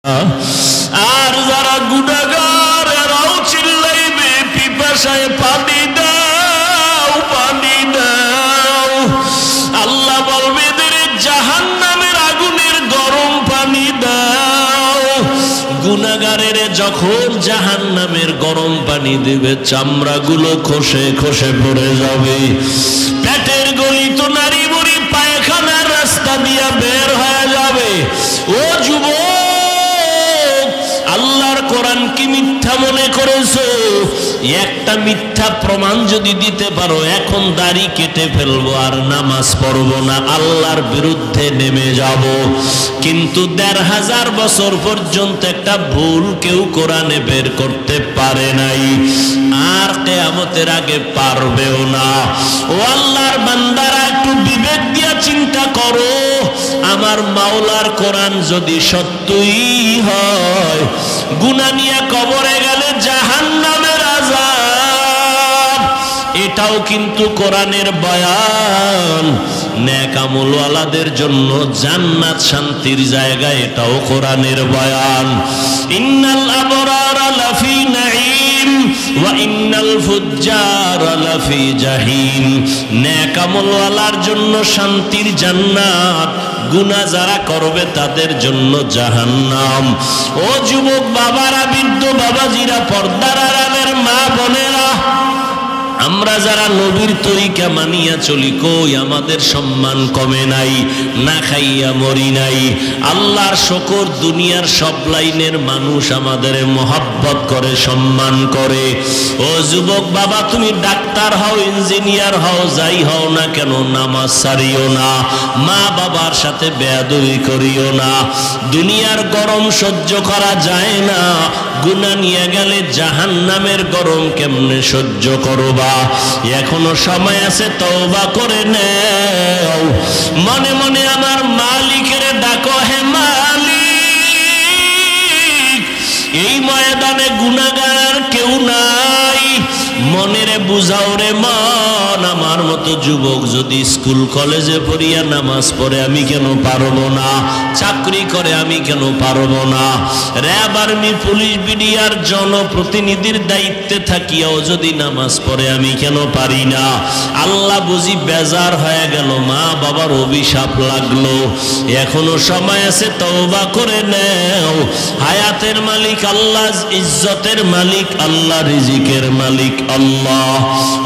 আর যারা গুনাহগার এরাও চিল্লাইবে পিপাসায় পানি দাও পানি দাও। আল্লাহ বলবে এদের জাহান্নামের আগুনের গরম পানি দাও। গুনাহগারের যখন জাহান্নামের গরম পানি দেবে চামড়াগুলো খসে খসে পড়ে যাবে, পেটের গলিত নারী বুড়ি পায়খানার রাস্তা দিয়া বের হয়ে যাবে। ও যুবক, আল্লাহর কোরআন কি মিথ্যা মনে করেছো? একটা মিথ্যা প্রমাণ যদি দিতে পারো, এখন দাড়ি কেটে ফেলবো আর নামাজ পড়বো না, আল্লাহর বিরুদ্ধে নেমে যাব। কিন্তু ১৫০০ বছর পর্যন্ত একটা ভুল কেউ কোরআনে বের করতে পারে নাই, আর কিয়ামতের আগে পারবেও না। ও আল্লাহর বান্দারা, একটু বিবেক দিয়া চিন্তা করো, আমার মাওলার কোরআন যদি সত্যই হয়, গুনাহ নিয়ে কবরে গেলে জাহান্নামের আযাব, এটাও কিন্তু কোরআনের বয়ান। নেক আমলওয়ালাদের জন্য জান্নাত শান্তির জায়গা, এটাও কোরআনের বয়ান। ইন্নাল আবরারা লাফি নাঈম ওয়া ইন্নাল ফুজ্জারা লাফি জাহিম। নেক আমলওয়ালার জন্য শান্তির জান্নাত, গুনাহ যারা করবে তাদের জন্য জাহান্নাম। ও যুবক বাবারা, বৃদ্ধ বাবাজিরা, পর্দার আড়ালের মা বোনেরা, আমরা যারা নবীর তরিকা মানিয়া চলি, কই আমাদের সম্মান কমে নাই, না খাইয়া মরি নাই। আল্লাহর শুকর, দুনিয়ার সব লাইনের মানুষ আমাদের মহব্বত করে, সম্মান করে। ও যুবক বাবা, তুমি ডাক্তার হও, ইঞ্জিনিয়ার হও, যাই হও না কেন, নামাজ ছাড়িও না, মা বাবার সাথে বেয়াদবি করিও না। দুনিয়ার গরম সহ্য করা যায় না, গুনাহ নিয়ে গেলে জাহান্নামের গরম কেমনে সহ্য করবা? এখনো সময় আছে, তওবা করে নেও। মনে মনে আমার মালিকের ডাকো, হে মালিক, এই ময়দানে গুনাহগার কেউ নাই, মনেরে বুঝাও রে মন। আমার মতো যুবক যদি স্কুল কলেজে পড়িয়া নামাজ পড়ে, আমি কেন পারবো না? চাকরি করে, আমি কেন পারবো না? র্যাব, আর্মি, পুলিশ, বিডিআর জনপ্রতিনিধির দায়িত্বে থাকিয়াও যদি নামাজ পড়ে, আমি কেন পারি না? আল্লাহ বুঝি বেজার হয়ে গেল, মা বাবার অভিশাপ লাগলো। এখনো সময় আছে, তওবা করে নেও। হায়াতের মালিক আল্লাহ, ইজ্জতের মালিক আল্লাহ, রিজিকের মালিক আল্লাহ।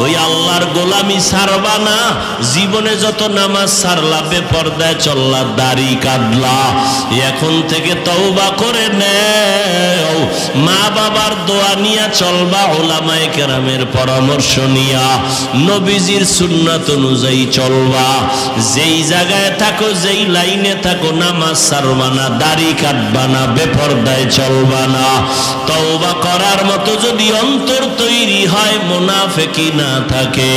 ওই আল্লাহর গোলামি ছাড়বা না। জীবনে যত নামাজ ছাড়লা, বেপরদায় চললা, দাড়ি কাটলা, এখন থেকে তওবা করে নেও। মা বাবার দোয়া নিয়া চলবা, উলামায়ে কেরামের পরামর্শ নিয়া, নবীজির সুন্নাত অনুযায়ী চলবা। যেই জায়গায় থাকো, যেই লাইনে থাকো, নামাজ ছাড়বা না, দাড়ি কাটবা না, বেপরদায় চলবা না। তওবা করার মতো যদি অন্তর তৈরি হয়, মুনাফিকি না থাকে,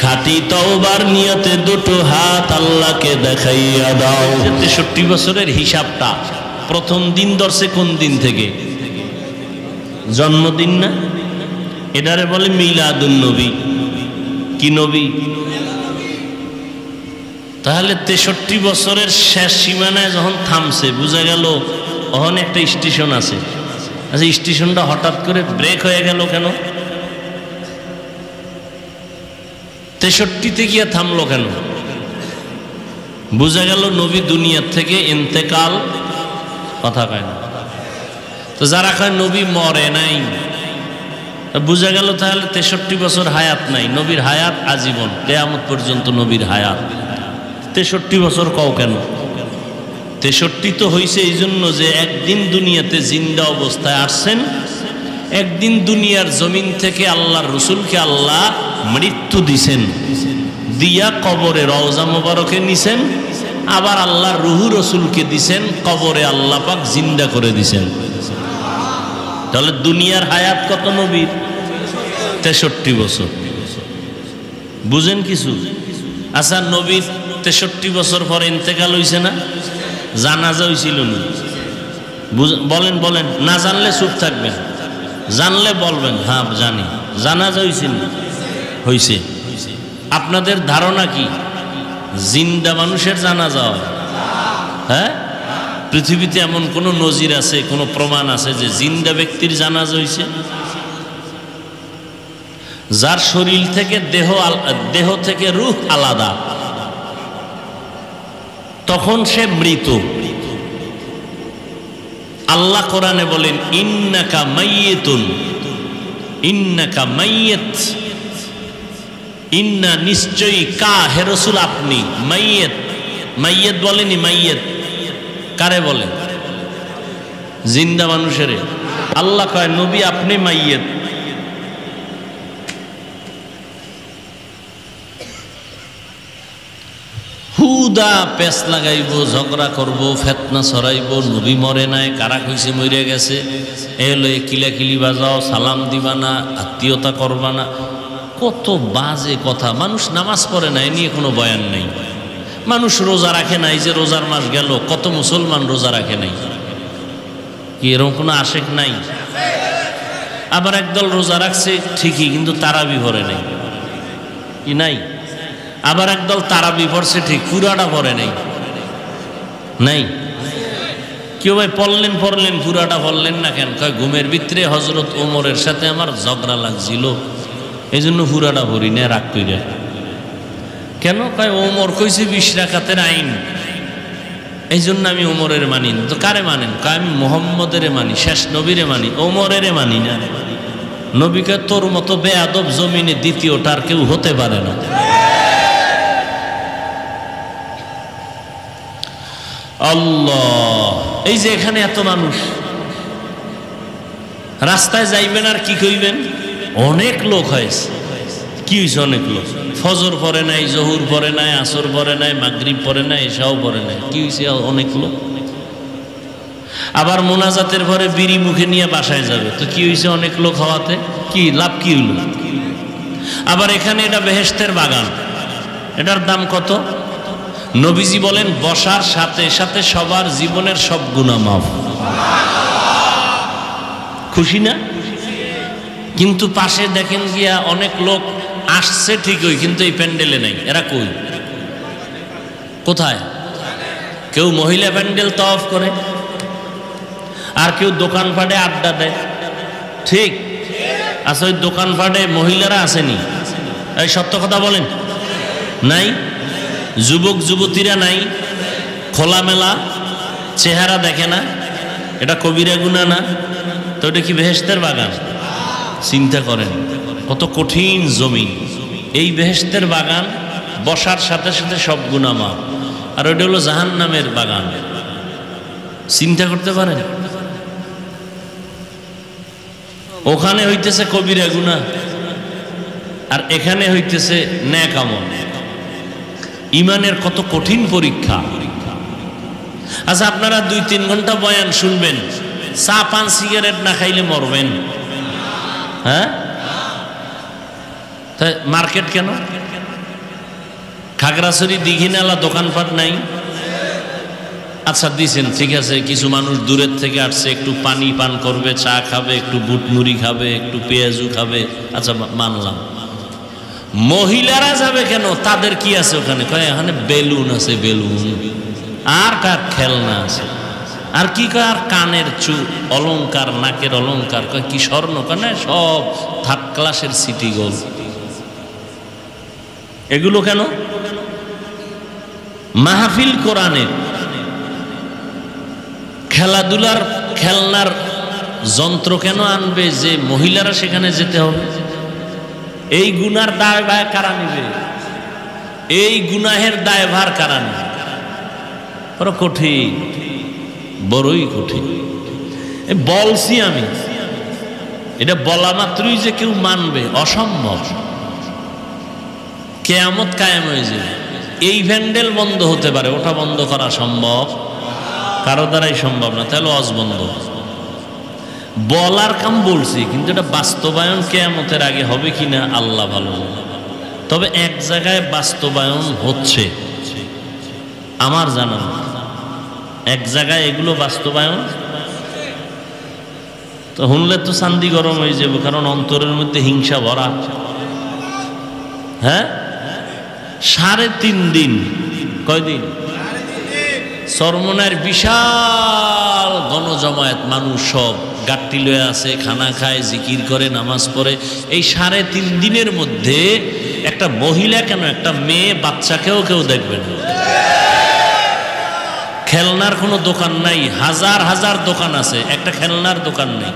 খাঁটি তওবার নিয়তে দুটো হাত আল্লাহকে দেখাইয়া দাও। 63 বছরের হিসাবটা প্রথম দিন ধরছে কোন দিন থেকে? জন্মদিন না? এটারে বলে মিলাদুন নবী। কি নবী? তাহলে 63 বছরের শেষ সীমানায় যখন থামছে, বোঝা গেল ওখানে একটা স্টেশন আছে। আচ্ছা, স্টেশনটা হঠাৎ করে ব্রেক হয়ে গেল কেন? 63-তে গিয়ে থামলো কেন? বোঝা গেল নবী দুনিয়ার থেকে ইন্তেকাল, কথা কয় না তো, যারা কয় নবী মরে নাই, বোঝা গেল তাহলে 63 বছর হায়াত নাই। নবীর হায়াত আজীবন, কিয়ামত পর্যন্ত নবীর হায়াত। 63 বছর কও কেন? 63 তো হইছে এই জন্য যে একদিন দুনিয়াতে জিন্দা অবস্থায় আসছেন, একদিন দুনিয়ার জমিন থেকে আল্লাহর রসুলকে আল্লাহ মৃত্যু দিছেন, দিয়া কবরে রওজা মোবারকে নিছেন, আবার আল্লাহর রুহু রসুলকে দিছেন, কবরে আল্লাহ পাক জিন্দা করে দিছেন। তাহলে দুনিয়ার হায়াত কত নবীর? 63 বছর। বুঝেন কিছু? আচ্ছা, নবীর 63 বছর পর ইন্তেকাল হইছে না? জানাজা হইছিল না? বলেন বলেন, না জানলে চুপ থাকবেন, জানলে বলবেন হ্যাঁ জানি। জানাজা হইছিল? হইছে। আপনাদের ধারণা কি জিন্দা মানুষের জানাজা হয়? হ্যাঁ, পৃথিবীতে এমন কোনো নজির আছে, কোনো প্রমাণ আছে যে জিন্দা ব্যক্তির জানাজা হইছে? যার শরীর থেকে দেহ থেকে রূহ আলাদা, তখন সে মৃত। আল্লাহ কোরআনে বলেন ইন্নাকা মাইয়িতুন, ইন্নাকা মাইয়িত, ইন্না নিশ্চয়ই, কা হে রাসূল আপনি, মাইয়িত। মাইয়িত বলেনি, মাইয়িত কারে বলে? জিন্দা মানুষের। আল্লাহ কয় নবী আপনি মাইয়িত। হুদা পেস লাগাইব, ঝগড়া করব, ফেতনা ছড়াইব, নবী মরে নাই, কারা কইছে মরে গেছে, এলো কিলাকিলি বাজাও, সালাম দিবা না, আত্মীয়তা করবা না, কত বাজে কথা। মানুষ নামাজ পড়ে না, এ নিয়ে কোনো বয়ান নেই। মানুষ রোজা রাখে নাই, যে রোজার মাস গেল, কত মুসলমান রোজা রাখে নাই, কি এরকম কোনো আশেক নাই? আবার একদল রোজা রাখছে ঠিকই, কিন্তু তারাবি পড়ে নাই, কি নাই? আবার একদল তারাবি পড়ছে ঠিক, পুরাটা পড়ে নাই, নাই? কেউ ভাই পড়লেন পুরাটা পড়লেন না কেন? কয় ঘুমের ভিতরে হযরত ওমরের সাথে আমার ঝগড়া লাগছিল, এই জন্য পুরাটা পড়ি না, রাগ কইরা। কেন? কয় ওমর কইছে 20 রাকাতের আইন, এই জন্য আমি ওমরের মানি। তো কারে মানেন? কয় আমি মুহাম্মদের মানি, শেষ নবীরে মানি, ওমরের মানি না। নবীকে তোর মতো বেয়াদব জমিনে দ্বিতীয়টা আর কেউ হতে পারে না। আল্লাহ, এই যে এখানে এত মানুষ, রাস্তায় যাইবেন আর কি কইবেন? অনেক লোক হয়েছে। কি হয়েছে? অনেক লোক ফজর পড়ে নাই, জহুর পড়ে নাই, আসর পড়ে নাই, মাগরিব পড়ে নাই, এশাও পড়ে নাই। কি হয়েছে? অনেক লোক। আবার মোনাজাতের পরে বিড়ি মুখে নিয়ে বাসায় যাবে, তো কি হয়েছে? অনেক লোক হওয়াতে কি লাভ, কি হইল? আবার এখানে এটা বেহেশতের বাগান, এটার দাম কত? নবীজি বলেন বসার সাথে সাথে সবার জীবনের সব গুনাহ মাফ। খুশি না? কিন্তু পাশে দেখেন গিয়া অনেক লোক আসছে ঠিকই, কিন্তু এই প্যান্ডেলে নাই। এরা কই? কোথায়? কেউ মহিলা প্যান্ডেল তাওয়াফ করে, আর কেউ দোকানপাটে আড্ডা দেয়। ঠিক আছে, ওই দোকানপাটে মহিলারা আসেনি? এই সত্য কথা বলেন, নাই? যুবক যুবতীরা নাই? খোলামেলা চেহারা দেখে না? এটা কবিরা গুনাহ না? তো এটা কি বেহেশতের বাগান? চিন্তা করেন কত কঠিন জমি। এই বেহেশতের বাগান, বসার সাথে সাথে সব গুনাহ মাফ। আর ওইটা হলো জাহান্নামের বাগান। চিন্তা করতে পারেন? ওখানে হইতেছে কবিরা গুনাহ, আর এখানে হইতেছে নেক আমল। ইমানের কত কঠিন পরীক্ষা। আচ্ছা, আপনারা 2-3 ঘন্টা বয়ান শুনবেন, চা পান সিগারেট না খাইলে মরবেন? হ্যাঁ? তাই মার্কেট কেন? খাগড়াছড়ি দীঘিনালা দোকানপাট নাই? আচ্ছা দিছেন, ঠিক আছে, কিছু মানুষ দূরের থেকে আসছে, একটু পানি পান করবে, চা খাবে, একটু বুটমুড়ি খাবে, একটু পেঁয়াজু খাবে, আচ্ছা মানলাম। মহিলারা যাবে কেন? তাদের কি আছে ওখানে? কয় এখানে বেলুন আছে, বেলুন, আর কার খেলনা আছে, আর কি কয়, আর কানের অলংকার, নাকের অলংকার, কয় কি স্বর্ণ, কেন সব 3rd ক্লাসের সিটি গোল্ড। এগুলো কেন? মাহফিল কোরআনের, খেলাধুলার খেলনার যন্ত্র কেন আনবে যে মহিলারা সেখানে যেতে হবে? এই গুনার দায়ভার কারা নিবে? এই গুনাহের দায়ভার কারা নিবে? বড় কঠিন, বড়ই কঠিন। বলছি আমি, এটা বলা মাত্রই যে কেউ মানবে অসম্ভব। কিয়ামত কায়েম হয়ে যাবে। এই প্যান্ডেল বন্ধ হতে পারে, ওটা বন্ধ করা সম্ভব? কারো দ্বারাই সম্ভব না। তাহলে ওয়াজ বন্ধ। বলার কাম বলছি, কিন্তু এটা বাস্তবায়ন কিয়ামতের আগে হবে কিনা আল্লাহ ভালো। তবে এক জায়গায় বাস্তবায়ন হচ্ছে আমার জানা, এক জায়গায় এগুলো বাস্তবায়ন তো শুনলে তো চান্দি গরম হয়ে যাবে, কারণ অন্তরের মধ্যে হিংসা ভরা। হ্যাঁ, 3.5 দিন, কয়দিন? চরমনার বিশাল গণজমায়েত মানুষ সব গাট্টি লয়ে আছে, খানা খায়, জিকির করে, নামাজ পড়ে। এই 3.5 দিনের মধ্যে একটা মহিলা কেন, একটা মেয়ে বাচ্চাকেও কেউ দেখবে না। খেলনার কোনো দোকান নাই, হাজার হাজার দোকান আছে, একটা খেলনার দোকান নেই,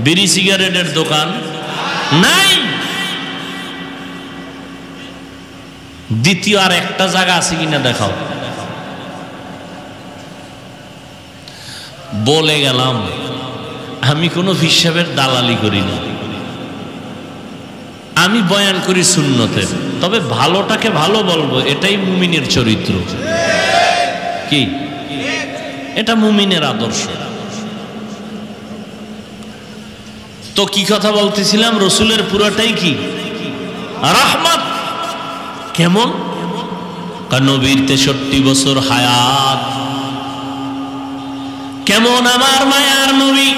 বিড়ি সিগারেটের দোকান নাই। দ্বিতীয় আর একটা জায়গা আছে কিনা দেখাও। বলে গেলাম, আমি কোনো হিসাবের দালালি করি না, আমি বয়ান করি সুন্নতের। তবে ভালোটাকে ভালো বলবো, এটাই মুমিনের চরিত্র। কি এটা মুমিনের আদর্শ। তো কি কথা বলতেছিলাম, রসুলের পুরাটাই কি রাহমাত। কেমন? নবীর 63 বছর হায়াত। কেমন আমার মায়ার নবী?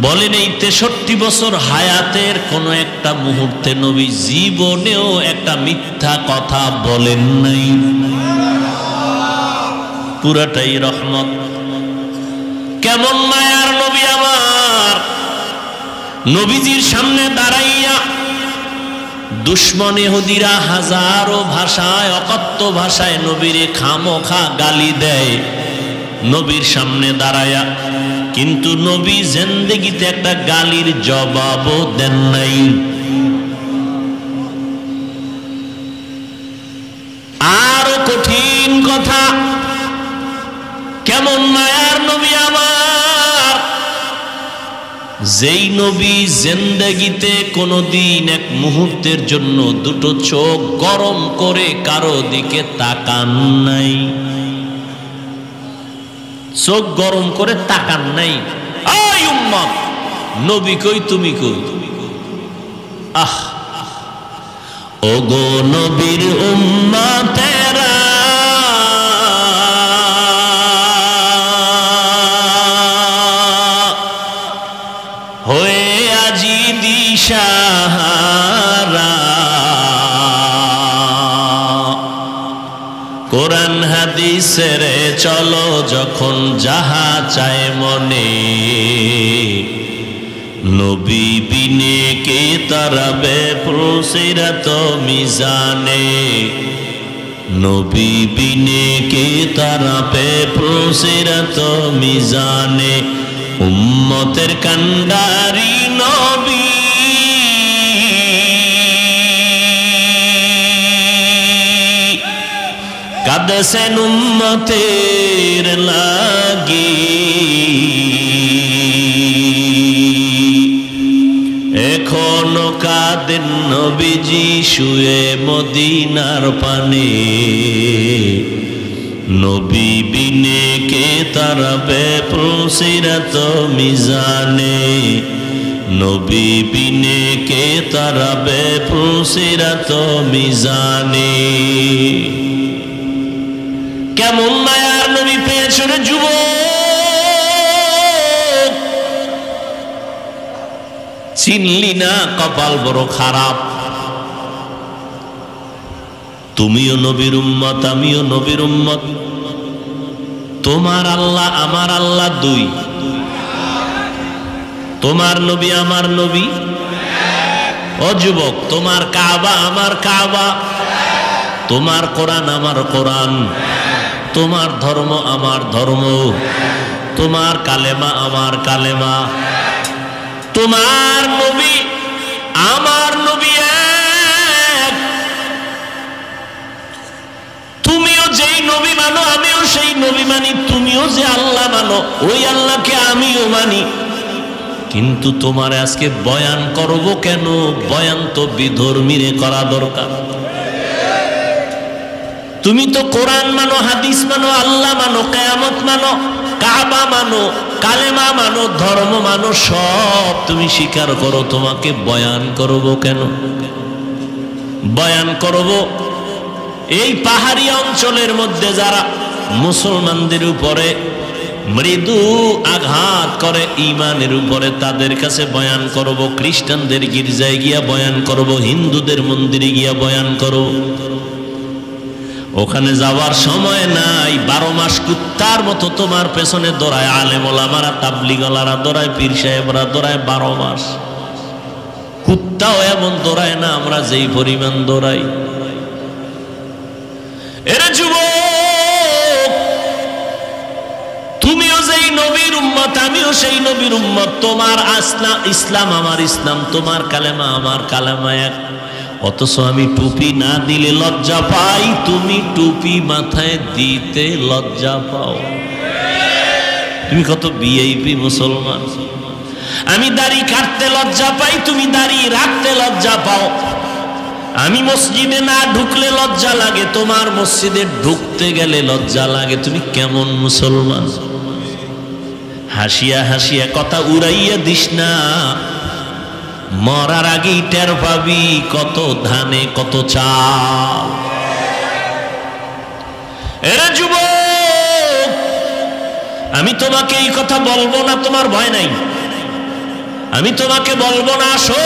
বলেন এই 63 বছর হায়াতের কোন একটা মুহূর্তে নবী জীবনেও একটা মিথ্যা কথা বলেন নাই, পুরাটাই রহমত। কেমন মায়ার নবী আমার! নবীজির সামনে দাঁড়াইয়া দুশ্মন ইহুদিরা হাজারো ভাষায়, অকথ্য ভাষায় নবীরে খামোখা গালি দেয় নবীর সামনে দাঁড়ায়া, কিন্তু নবী জিন্দেগিতে একটা গালির জবাবও দেন নাই। আরো কঠিন কথা, কেমন মায়ার নবী আমার! যেই নবী জিন্দেগিতে কোনদিন এক মুহূর্তের জন্য দুটো চোখ গরম করে কারো দিকে তাকান নাই, চোখ গরম করে তাকান নাই। আই উম্মত, নবী কই তুমি কই? আহ, ওগো নবীর উম্মতেরা, হয়ে আজি দিশাহারা, কোরআন হাদিসের চলো যখন যাহা চায় মনে, নবী বিনে কে তারাবে পুলসিরাত মিজানে, নবী বিনে কে তারাবে পুলসিরাত মিজানে। উম্মতের কান্ডারি নবী, কাঁদছেন উম্মতের লাগি, এখনো কাঁদেন নবীজি শুয়ে মদিনার পানে, নবী বিনে কে তারাবে পুলসিরাত মিজানে, নবী বিনে কে তারাবে পুলসিরাত মিজানে। কেমন মায়ার নবী পেয়েছো রে যুবক! চিনলি না, কপাল বড় খারাপ। তুমিও নবীর উম্মত, আমিও নবীর উম্মত। তোমার আল্লাহ আমার আল্লাহ দুই, তোমার নবী আমার নবী। ও যুবক, তোমার কাবা আমার কাবা, তোমার কোরআন আমার কোরআন, তোমার ধর্ম আমার ধর্ম, তোমার কালেমা আমার কালেমা। তোমার নবী আমার নবী এক। তুমিও যেই নবী মানো আমিও সেই নবী মানি, তুমিও যে আল্লাহ মানো ওই আল্লাহকে আমিও মানি। কিন্তু তোমার আজকে বয়ান করব কেন? বয়ান তো বিধর্মীরে করা দরকার। তুমি তো কোরআন মানো, হাদিস মানো, আল্লাহ মানো, কিয়ামত মানো, কাবা মানো, কালেমা মানো, ধর্ম মানো, সব তুমি স্বীকার করো। তোমাকে বয়ান করব কেন? বয়ান করব এই পাহাড়ি অঞ্চলের মধ্যে যারা মুসলমানদের উপরে মৃদু আঘাত করে ঈমানের উপরে, তাদের কাছে বয়ান করব। খ্রিস্টানদের গির্জায় গিয়া বয়ান করব, হিন্দুদের মন্দিরে গিয়া বয়ান করব। ওখানে যাওয়ার সময় নাই। 12 মাস কুত্তার মতো তোমার পেছনে দৌড়ায় আলেম ওলামারা, তাবলিগওয়ালারা দৌড়ায়, পীর সাহেবরা দৌড়ায় 12 মাস। কুত্তাও এমন দৌড়ায় না আমরা যেই পরিমাণ দৌড়াই। এরে যুবক, তুমিও যেই নবীর উম্মত, আমিও সেই নবীর উম্মত। তোমার ইসলাম আমার ইসলাম, তোমার কালেমা আমার কালেমা এক। অথচ আমি টুপি না দিলে লজ্জা পাই, তুমি টুপি মাথায় দিতে লজ্জা পাও। তুমি কত ভিআইপি মুসলমান। আমি দাড়ি কাটতে লজ্জা পাই, তুমি দাড়ি রাখতে লজ্জা পাও। আমি মসজিদে না ঢুকলে লজ্জা লাগে, তোমার মসজিদে ঢুকতে গেলে লজ্জা লাগে। তুমি কেমন মুসলমান? হাসিয়া হাসিয়া কথা উড়াইয়া দিস না, মরার আগেই টের পাবি কত ধানে কত চাল। এরে যুবক, আমি তোমাকে এই কথা বলবো না, তোমার ভয় নাই। আমি তোমাকে বলবো না আসো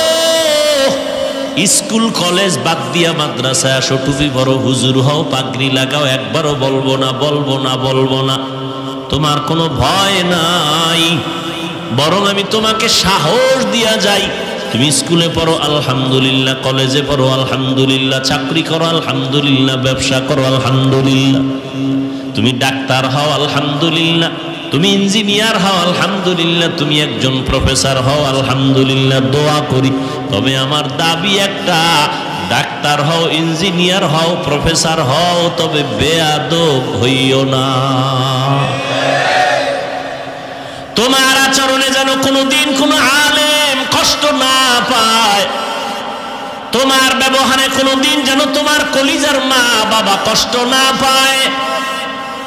স্কুল কলেজ বাদ দিয়া মাদ্রাসায় আসো, টুপি পরো, হুজুর হও, পাগড়ি লাগাও, একবারও বলবো না, বলবো না, বলবো না। তোমার কোনো ভয় নাই, বরং আমি তোমাকে সাহস দিয়া যাই। তুমি স্কুলে পড়ো আলহামদুলিল্লাহ, কলেজে পড়ো আলহামদুলিল্লাহ, চাকরি করো আলহামদুলিল্লাহ, ব্যবসা করো আলহামদুলিল্লাহ, তুমি ডাক্তার হও আলহামদুলিল্লাহ, তুমি ইঞ্জিনিয়ার হও আলহামদুলিল্লাহ, তুমি একজন প্রফেসর হও আলহামদুলিল্লাহ। দোয়া করি, তবে আমার দাবি একটা, ডাক্তার হও, ইঞ্জিনিয়ার হও, প্রফেসর হও, তবে বেয়াদব হইও না। তোমার আচরণে যেন কোনোদিন কোনো আলেম কষ্ট না পায়, তোমার ব্যবহারে কোনোদিন যেন তোমার কলিজার মা বাবা কষ্ট না পায়,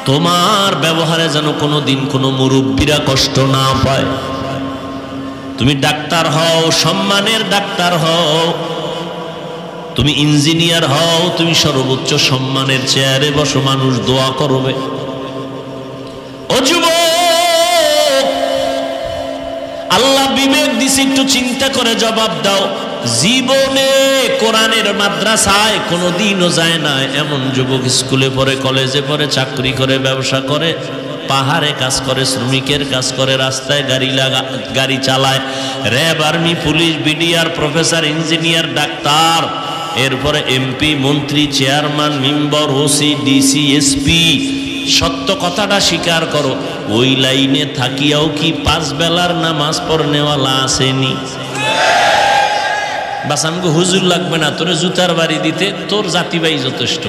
তোমার ব্যবহারে যেন কোনোদিন কোনো মুরব্বীরা কষ্ট না পায়। তুমি ডাক্তার হও, সম্মানের ডাক্তার হও, তুমি ইঞ্জিনিয়ার হও, তুমি সর্বোচ্চ সম্মানের চেয়ারে বসো, মানুষ দোয়া করবে। ও যুবক, আল্লাহ বিবেক দিছে, একটু চিন্তা করে জবাব দাও। জীবনে কোরআনের মাদ্রাসায় কোনোদিনও যায় না এমন যুবক স্কুলে পড়ে, কলেজে পড়ে, চাকরি করে, ব্যবসা করে, পাহাড়ে কাজ করে, শ্রমিকের কাজ করে, রাস্তায় গাড়ি চালায়, RAB, army, police, BDR, professor, engineer, doctor, এরপরে এমপি, মন্ত্রী, chairman, member, OC, DC, SP. সত্য কথাটা স্বীকার করো, ওই লাইনে থাকিয়াও কি 5 বেলার নামাজ পড়নেওয়ালা আসেনি? বাস আমাকে হুজুর লাগবে না, তোর জুতার বাড়ি দিতে তোর জাতিবাই যথেষ্ট।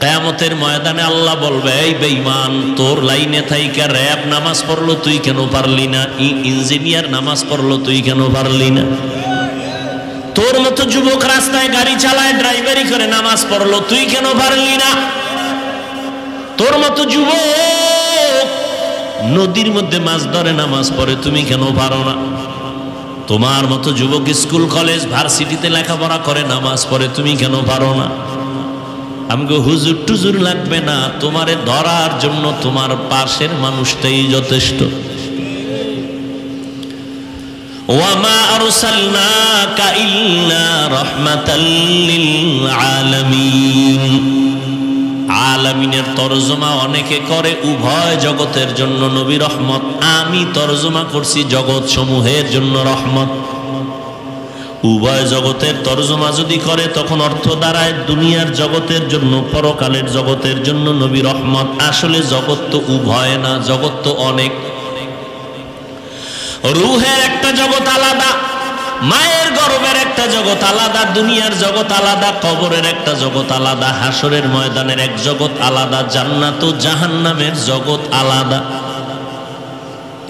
কিয়ামতের ময়দানে আল্লাহ বলবে, এই বেঈমান, তোর লাইনে থাইকা র‍্যাব নামাজ পড়লো, তুই কেন পারলি না? ইঞ্জিনিয়ার নামাজ পড়লো, তুই কেন পারলি না? তোর মতো যুবক রাস্তায় গাড়ি চালায়, ড্রাইভারি করে, নামাজ পড়লো, তুই কেন পারলি না? তোর মতো যুবক নদীর মধ্যে মাছ ধরে, নামাজ পড়ে, তুমি কেন পারো না? তোমার মতো যুবক স্কুল কলেজ ভার্সিটিতে লেখাপড়া করে, নামাজ পড়ে, তুমি কেন পারো না? আমাকে হুজুর টুজুর লাগবে না, তোমারে ধরার জন্য তোমার পাশের মানুষটাই যথেষ্ট। ওয়ামা আরসালনাকা ইল্লা রাহমাতাল লিল আলামিন। আলামিনের তরজমা অনেকে করে উভয় জগতের জন্য নবী রহমত, আমি তরজমা করছি জগৎ সমূহের জন্য রহমত। উভয় জগতের তরজমা যদি করে তখন অর্থ দাঁড়ায় দুনিয়ার জগতের জন্য, পরকালের জগতের জন্য নবী রহমত। আসলে জগৎ তো উভয় না, জগৎ তো অনেক। রুহের একটা জগৎ আলাদা, মায়ের গর্ভের একটা জগৎ আলাদা, দুনিয়ার জগৎ আলাদা, কবরের একটা জগৎ আলাদা, হাসরের ময়দানের এক জগৎ আলাদা, জান্নাত ও জাহান্নামের জগৎ আলাদা।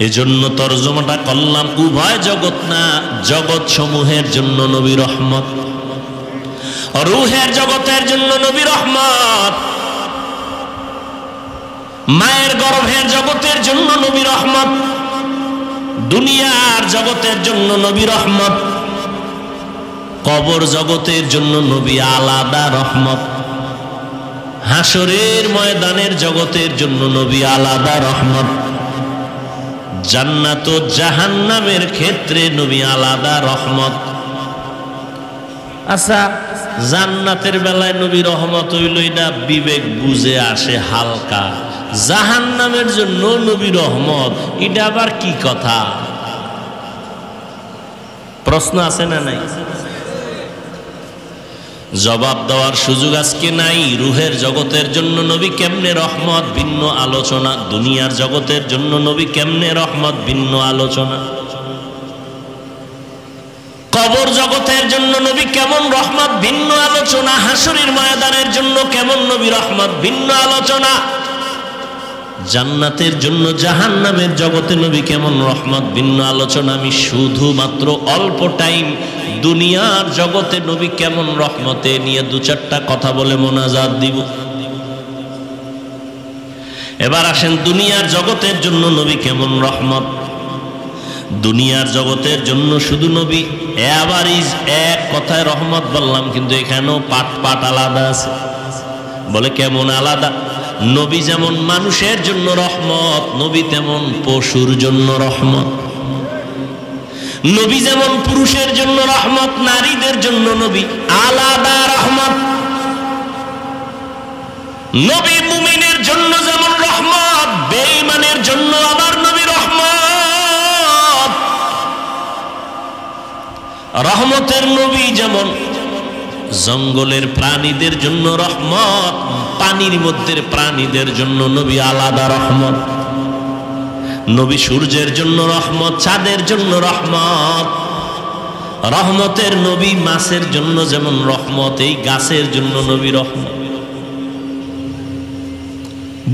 এজন্য তরজমাটা করলাম উভয় জগৎ না, জগৎ সমূহের জন্য নবী রহমত। রুহের জগতের জন্য নবী রহমত, মায়ের গর্ভের জগতের জন্য নবী রহমত, দুনিয়ার জগতের জন্য নবী রহমত, কবর জগতের জন্য নবী আলাদা রহমত, হাসরের ময়দানের জগতের জন্য নবী আলাদা রহমত, জান্নাত ও জাহান্নামের ক্ষেত্রে নবী আলাদা রহমত। আচ্ছা, জান্নাতের বেলায় নবী রহমত হইল এটা বিবেক বুঝে আসে হালকা, জাহান্নামের জন্য নবী রহমত এটা আবার কি কথা? প্রশ্ন আছে না নাই? জবাব দেওয়ার সুযোগ আজকে নাই। রুহের জগতের জন্য নবী কেমনে রহমত, ভিন্ন আলোচনা। দুনিয়ার জগতের জন্য নবী কেমনে রহমত, ভিন্ন আলোচনা। কবর জগতের জন্য নবী কেমন রহমত, ভিন্ন আলোচনা। হাসরের ময়দানের জন্য কেমন নবী রহমত, ভিন্ন আলোচনা। জান্নাতের জন্য জাহান্নামের জগতে নবী কেমন রহমত, ভিন্ন আলোচনা। আমি শুধুমাত্র অল্প টাইম দুনিয়ার জগতে নবী কেমন রহমতে নিয়ে দু চারটা কথা বলে মোনাজাত দিব। এবার আসেন দুনিয়ার জগতের জন্য নবী কেমন রহমত। দুনিয়ার জগতের জন্য শুধু নবী এভারেজ এক কথায় রহমত বললাম, কিন্তু এখানেও পাট পাট আলাদা আছে। বলে কেমন আলাদা? নবী যেমন মানুষের জন্য রহমত, নবী তেমন পশুর জন্য রহমত। নবী যেমন পুরুষের জন্য রহমত, নারীদের জন্য নবী আলাদা রহমত। নবী মুমিনের জন্য যেমন রহমত, বেঈমানের জন্য আবার নবী রহমত। রহমতের নবী যেমন জঙ্গলের প্রাণীদের জন্য রহমত, পানির মধ্যে প্রাণীদের জন্য নবী আলাদা রহমত। নবী সূর্যের জন্য রহমত, চাঁদের জন্য রহমত। রহমতের নবী মাছের জন্য যেমন রহমত, এই গাছের জন্য নবী রহমত।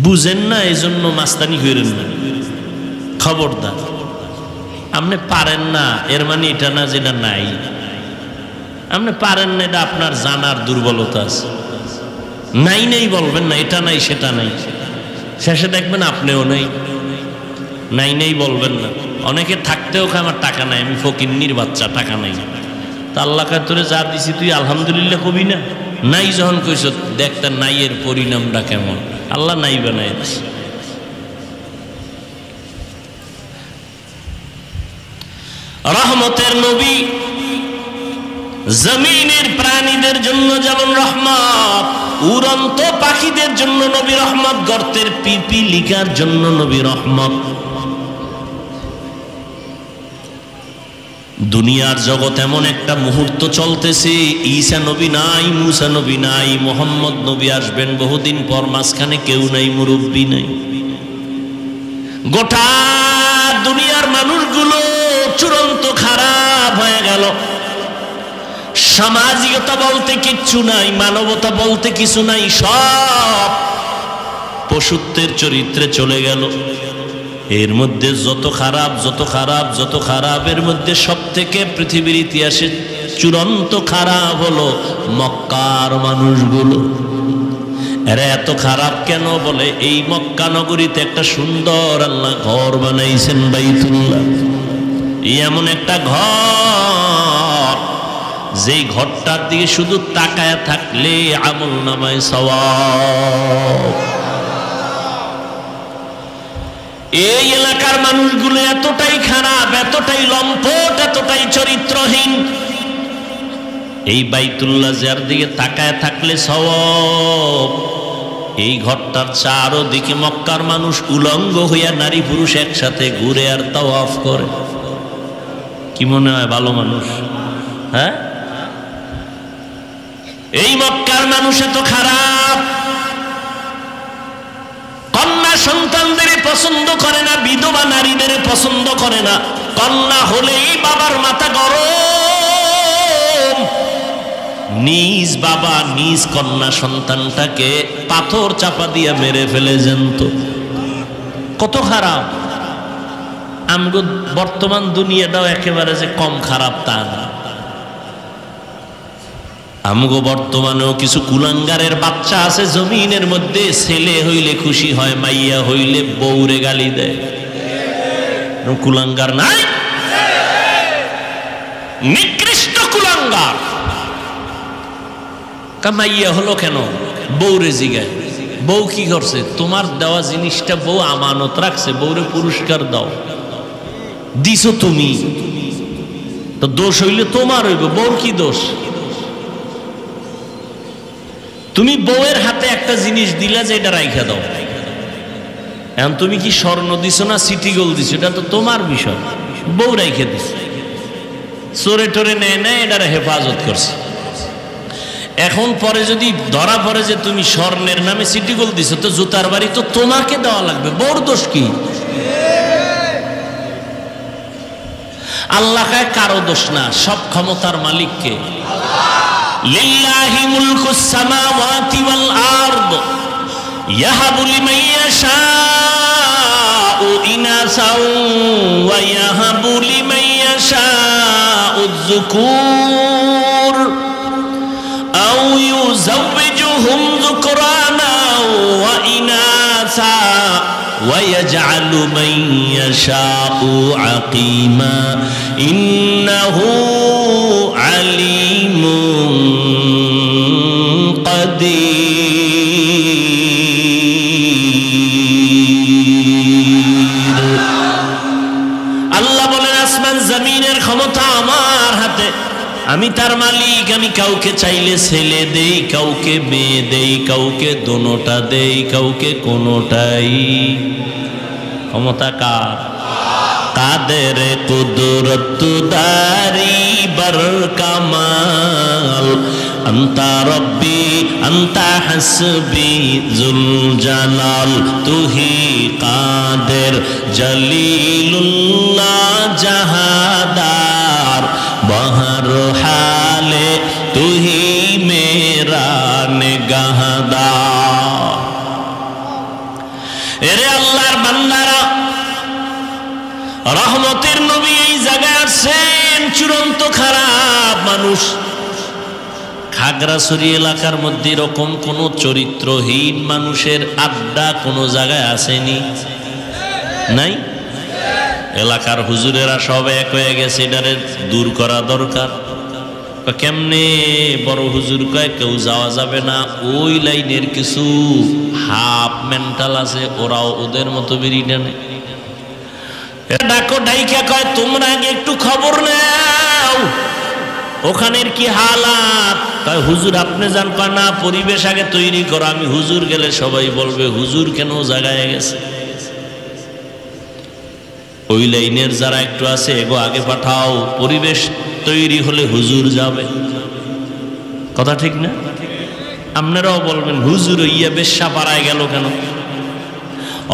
বুঝেন না, এই জন্য মাস্তানি করেন না, খবরদার। আপনি পারেন না এর মানে এটা না যেটা নাই। আপনি পারেন না এটা আপনার জানার দুর্বলতা আছে। নাই নাই বলবেন না, এটা নাই সেটা নাই, শেষে দেখবেন আপনিও নেই। নাই নাই বলবেন না। অনেকে থাকতেও আমার টাকা নাই, আমি ফকিন্নির বাচ্চা, টাকা নাই। তা আল্লাহ কাছে তোরে যা দিছি তুই আলহামদুলিল্লাহ কবি না? নাই যখন কইস দেখতে নাই এর পরিণামটা কেমন। আল্লাহ নাই বানায় দিছে। রহমতের নবী জমিনের প্রাণীদের জন্য যেমন রহমত, উড়ন্ত পাখিদের জন্য নবী রহমত, গর্তের পিপিলিকার জন্য নবী রহমত। দুনিয়ার জগৎ এমন একটা মুহূর্ত চলতেছে, ঈসা নবী নাই, মুসা নবী নাই, মোহাম্মদ নবী আসবেন বহুদিন পর, মাঝখানে কেউ নাই, মুরব্বী নাই। গোটা দুনিয়ার মানুষগুলো চূড়ান্ত খারাপ হয়ে গেল। সামাজিকতা বলতে কিচ্ছু নাই, মানবতা বলতে কিছু নাই, সব পশুত্বের চরিত্রে চলে গেল। এর মধ্যে যত খারাপ যত খারাপ যত খারাপ, এর মধ্যে সব থেকে পৃথিবীর ইতিহাসে চূড়ান্ত খারাপ হলো মক্কার মানুষগুলো। এরা এত খারাপ কেন? বলে এই মক্কা নগরীতে একটা সুন্দর আল্লাহ ঘর বানাইছেন, বাইতুল্লাহ। এমন একটা ঘর, যেই ঘরটার দিকে শুধু তাকায় থাকলে আমল নামায় সওয়াব। এই এলাকার মানুষগুলো এতটাই খারাপ, এতটাই লম্পট, এতটাই চরিত্রহীন, এই বাইতুল্লাহ যার দিকে তাকায় থাকলে সওয়াব। এই ঘরটার চারদিকে মক্কার মানুষ উলঙ্গ হইয়া নারী পুরুষ একসাথে ঘুরে আর তাওয়াফ করে। কি মনে হয় ভালো মানুষ? হ্যাঁ, এই মক্কার মানুষ এত খারাপ। কন্যা সন্তানদের পছন্দ করে না, বিধবা নারীদের পছন্দ করে না। কন্যা হলেই বাবার মাথা গরম। নিজ বাবা নিজ কন্যা সন্তানটাকে পাথর চাপা দিয়া মেরে ফেলে জানত। কত খারাপ। আমগো বর্তমান দুনিয়াটাও একেবারে যে কম খারাপ তা না। আমগো বর্তমানেও কিছু কুলাঙ্গারের বাচ্চা আছে জমিনের মধ্যে, ছেলে হইলে খুশি হয়, মাইয়া হইলে বউরে গালি দেয়। কুলাঙ্গার নাই? নিকৃষ্ট কুলাঙ্গার। মাইয়া হলো কেন? বউরে জিগায়। বউ কি করছে? তোমার দেওয়া জিনিসটা বউ আমানত রাখছে, বউরে পুরস্কার দাও। দিছো তুমি, তো দোষ হইলে তোমার হইব, বউর কি দোষ? তুমি বউয়ের হাতে একটা জিনিস দিলা যে এটা রাইখা দাও, এখন তুমি কি স্বর্ণ দিছো না সিটি গোল্ড দিছো এটা তো তোমার বিষয়, বউ রাইখে দিছ, চোরে টোরে নেয় না, এটার হেফাজত করছে। এখন পরে যদি ধরা পড়ে যে তুমি স্বর্ণের নামে সিটি গোল্ড দিছো, তো জুতার বাড়ি তো তোমাকে দেওয়া লাগবে, বউর দোষ কি? আল্লাহ কারো দোষ না, সব ক্ষমতার মালিককে। লিল্লাহি মুলকুস সামাওয়াতি ওয়াল আরদ ইয়াহাবু লিমান ইয়াশাউ ইনাসাও ওয়া ইয়াহাবু লিমান ইয়াশাউ যুকুর আও ইউযাওবিজুহুম যুকরানা ওয়া ইনাসা ওয়া ইয়াজআলু মান ইয়াশাউ আকিমা ইন্নাহু আলিমুন কাদির। আল্লাহ বলেন আসমান জমিনের ক্ষমতা আমার হাতে, আমি তার মালিক। আমি কাউকে চাইলে ছেলে দেই, কাউকে মেয়ে দেই, কাউকে দোনোটা দেই, কাউকে কোনোটাই। ক্ষমতা কার? কাদের কুদরত দারি বার কামাল আন্তা রব্বি আন্তা হাসবি জুল জালাল তুহি কাদের জলিলুল্লাহ জাহাদার বহর হালে তুহি মেরা নিগাহদার। এরে আল্লাহর বান্দারা, রহমতের নবী এই জায়গায় আসছেন। চূড়ান্ত খারাপ মানুষ। খাগড়াছড়ি এলাকার মধ্যে এরকম কোন চরিত্রহীন মানুষের আড্ডা কোন জায়গায় আসেনি? নাই? এলাকার হুজুরেরা সব এক হয়ে গেছে, এটারে দূর করা দরকার। কেমনে? বড় হুজুর কয় কেউ যাওয়া যাবে না, ওই লাইনের কিছু হাফ মেন্টাল আছে, ওরাও ওদের মতো বেরিয়ে টানে। ডাকো ডাইকা কয় তোমরা আগে একটু খবর নাও, ওখানের কি হালাত। কয় হুজুর আপনি যান। কয় না, পরিবেশ আগে তৈরি করো, আমি হুজুর গেলে সবাই বলবে হুজুর কেন জায়গায় গেছে। ওই লাইনের যারা একটু আছে এগো আগে পাঠাও, পরিবেশ তৈরি হলে হুজুর যাবে। কথা ঠিক না? আপনারাও বলবেন হুজুর ইয়া বেশ্যা পাড়ায় গেল কেন?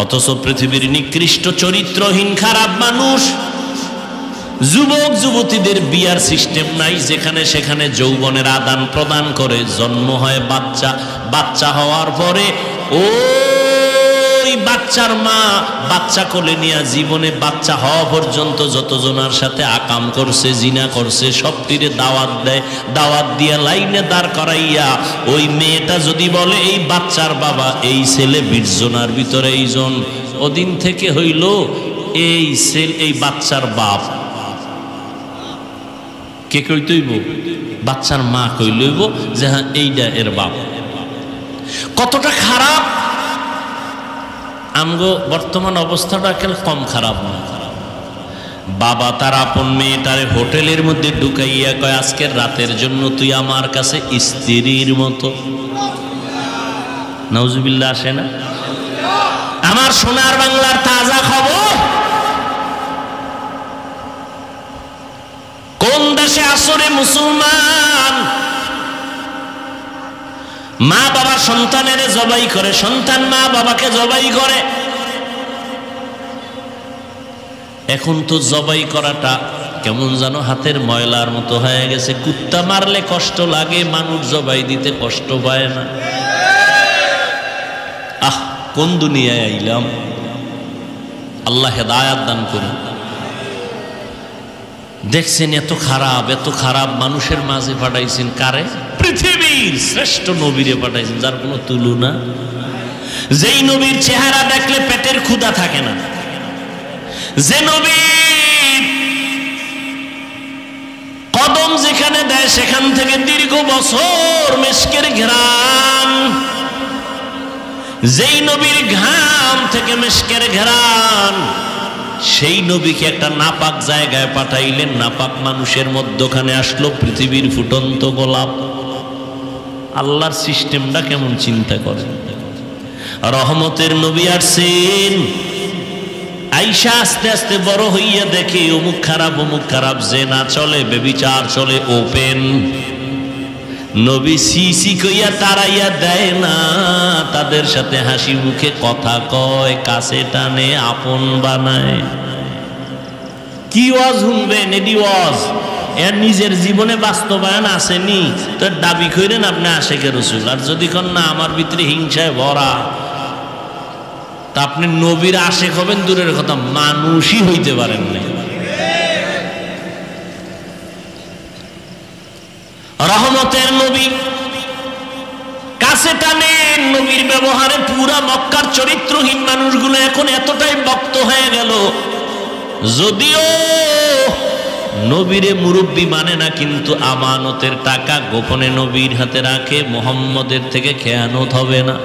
অথচ পৃথিবীর নিকৃষ্ট চরিত্রহীন খারাপ মানুষ, যুবক যুবতীদের বিয়ার সিস্টেম নাই, যেখানে সেখানে যৌবনের আদান প্রদান করে, জন্ম হয় বাচ্চা, বাচ্চা হওয়ার পরে ওই বাচ্চার মা বাচ্চা কোলে নিয়ে জীবনে বাচ্চা হওয়া পর্যন্ত যতজনার সাথে আকাম করছে, জিনা করছে, সবটিরে দাওয়াত দেয়। দাওয়াত দিয়া লাইনে দাঁড় করাইয়া ওই মেয়েটা যদি বলে এই বাচ্চার বাবা এই ছেলে 20 জনার ভিতরে এইজন, ওদিন থেকে হইল এই ছেলে এই বাচ্চার বাপ। কে কই তৈব? বাচ্চার মা কই লইব যে হ্যাঁ এইটা এর বাপ। কতটা খারাপ! আমগো বর্তমান অবস্থাটা কেন কম খারাপ না। বাবা তার আপন মেয়েটারে হোটেলের মধ্যে ঢুকাইয়া কয় আজকের রাতের জন্য তুই আমার কাছে স্ত্রীর মতো। নাউজুবিল্লাহ আসে না? আমার সোনার বাংলার তাজা খবর। কোন দেশে আসরে মুসলমান মা বাবা সন্তানের জবাই করে, সন্তান মা বাবাকে জবাই করে। এখন তো জবাই করাটা কেমন যেন হাতের ময়লার মতো হয়ে গেছে। কুত্তা মারলে কষ্ট লাগে, মানুষ জবাই দিতে কষ্ট পায় না। আহ, কোন দুনিয়ায় আইলাম! আল্লাহ হেদায়াত দান করুন। দেখছেন এত খারাপ মানুষের মাঝে পাঠাইছেন কারে? পৃথিবীর শ্রেষ্ঠ নবীরে পাঠাইছেন, যার কোনো তুলনা। যেই নবীর চেহারা দেখলে পেটের ক্ষুধা থাকে না, যে নবীর কদম যেখানে দেয় সেখান থেকে দীর্ঘ বছর মেশকের ঘ্রাণ, যেই নবীর ঘাম থেকে মেশকের ঘ্রাণ, সেই নবীকে একটা নাপাক জায়গায় পাঠাইলেন, নাপাক মানুষের মধ্যখানে আসলো পৃথিবীর ফুটন্ত গোলাপ। আল্লাহর সিস্টেমটা কেমন চিন্তা করে। রহমতের নবী আসছেন, আইসা আস্তে আস্তে বড় হইয়া দেখে অমুক খারাপ, জেনা চলে, বেবিচার চলে ওপেন। নবী সিসি কইয়া তাড়াইয়া দেয় না, তাদের সাথে হাসি মুখে কথা কয়, কাছে টানে, আপন বানায়। কি ওয়াজ শুনবেন? এডি ওয়াজ এর নিজের জীবনে বাস্তবায়ন আসেনি তো দাবি করেন আপনি আশেকের রাসূল, আর যদি কোন না আমার ভিতরে হিংসায় ভরা, তা আপনি নবীর আশেক হবেন দূরের কথা, মানুষই হইতে পারেন না। রহমতের নবী কাছে টানেন, নবীর ব্যবহারে পুরা মক্কার চরিত্রহীন মানুষগুলো এখন এতটাই বক্ত হয়ে গেল। যদিও নবীরে মুরব্বী মানে না, কিন্তু আমানতের টাকা গোপনে নবীর হাতে রাখে, মুহাম্মদের থেকে খেয়ানত হবে না।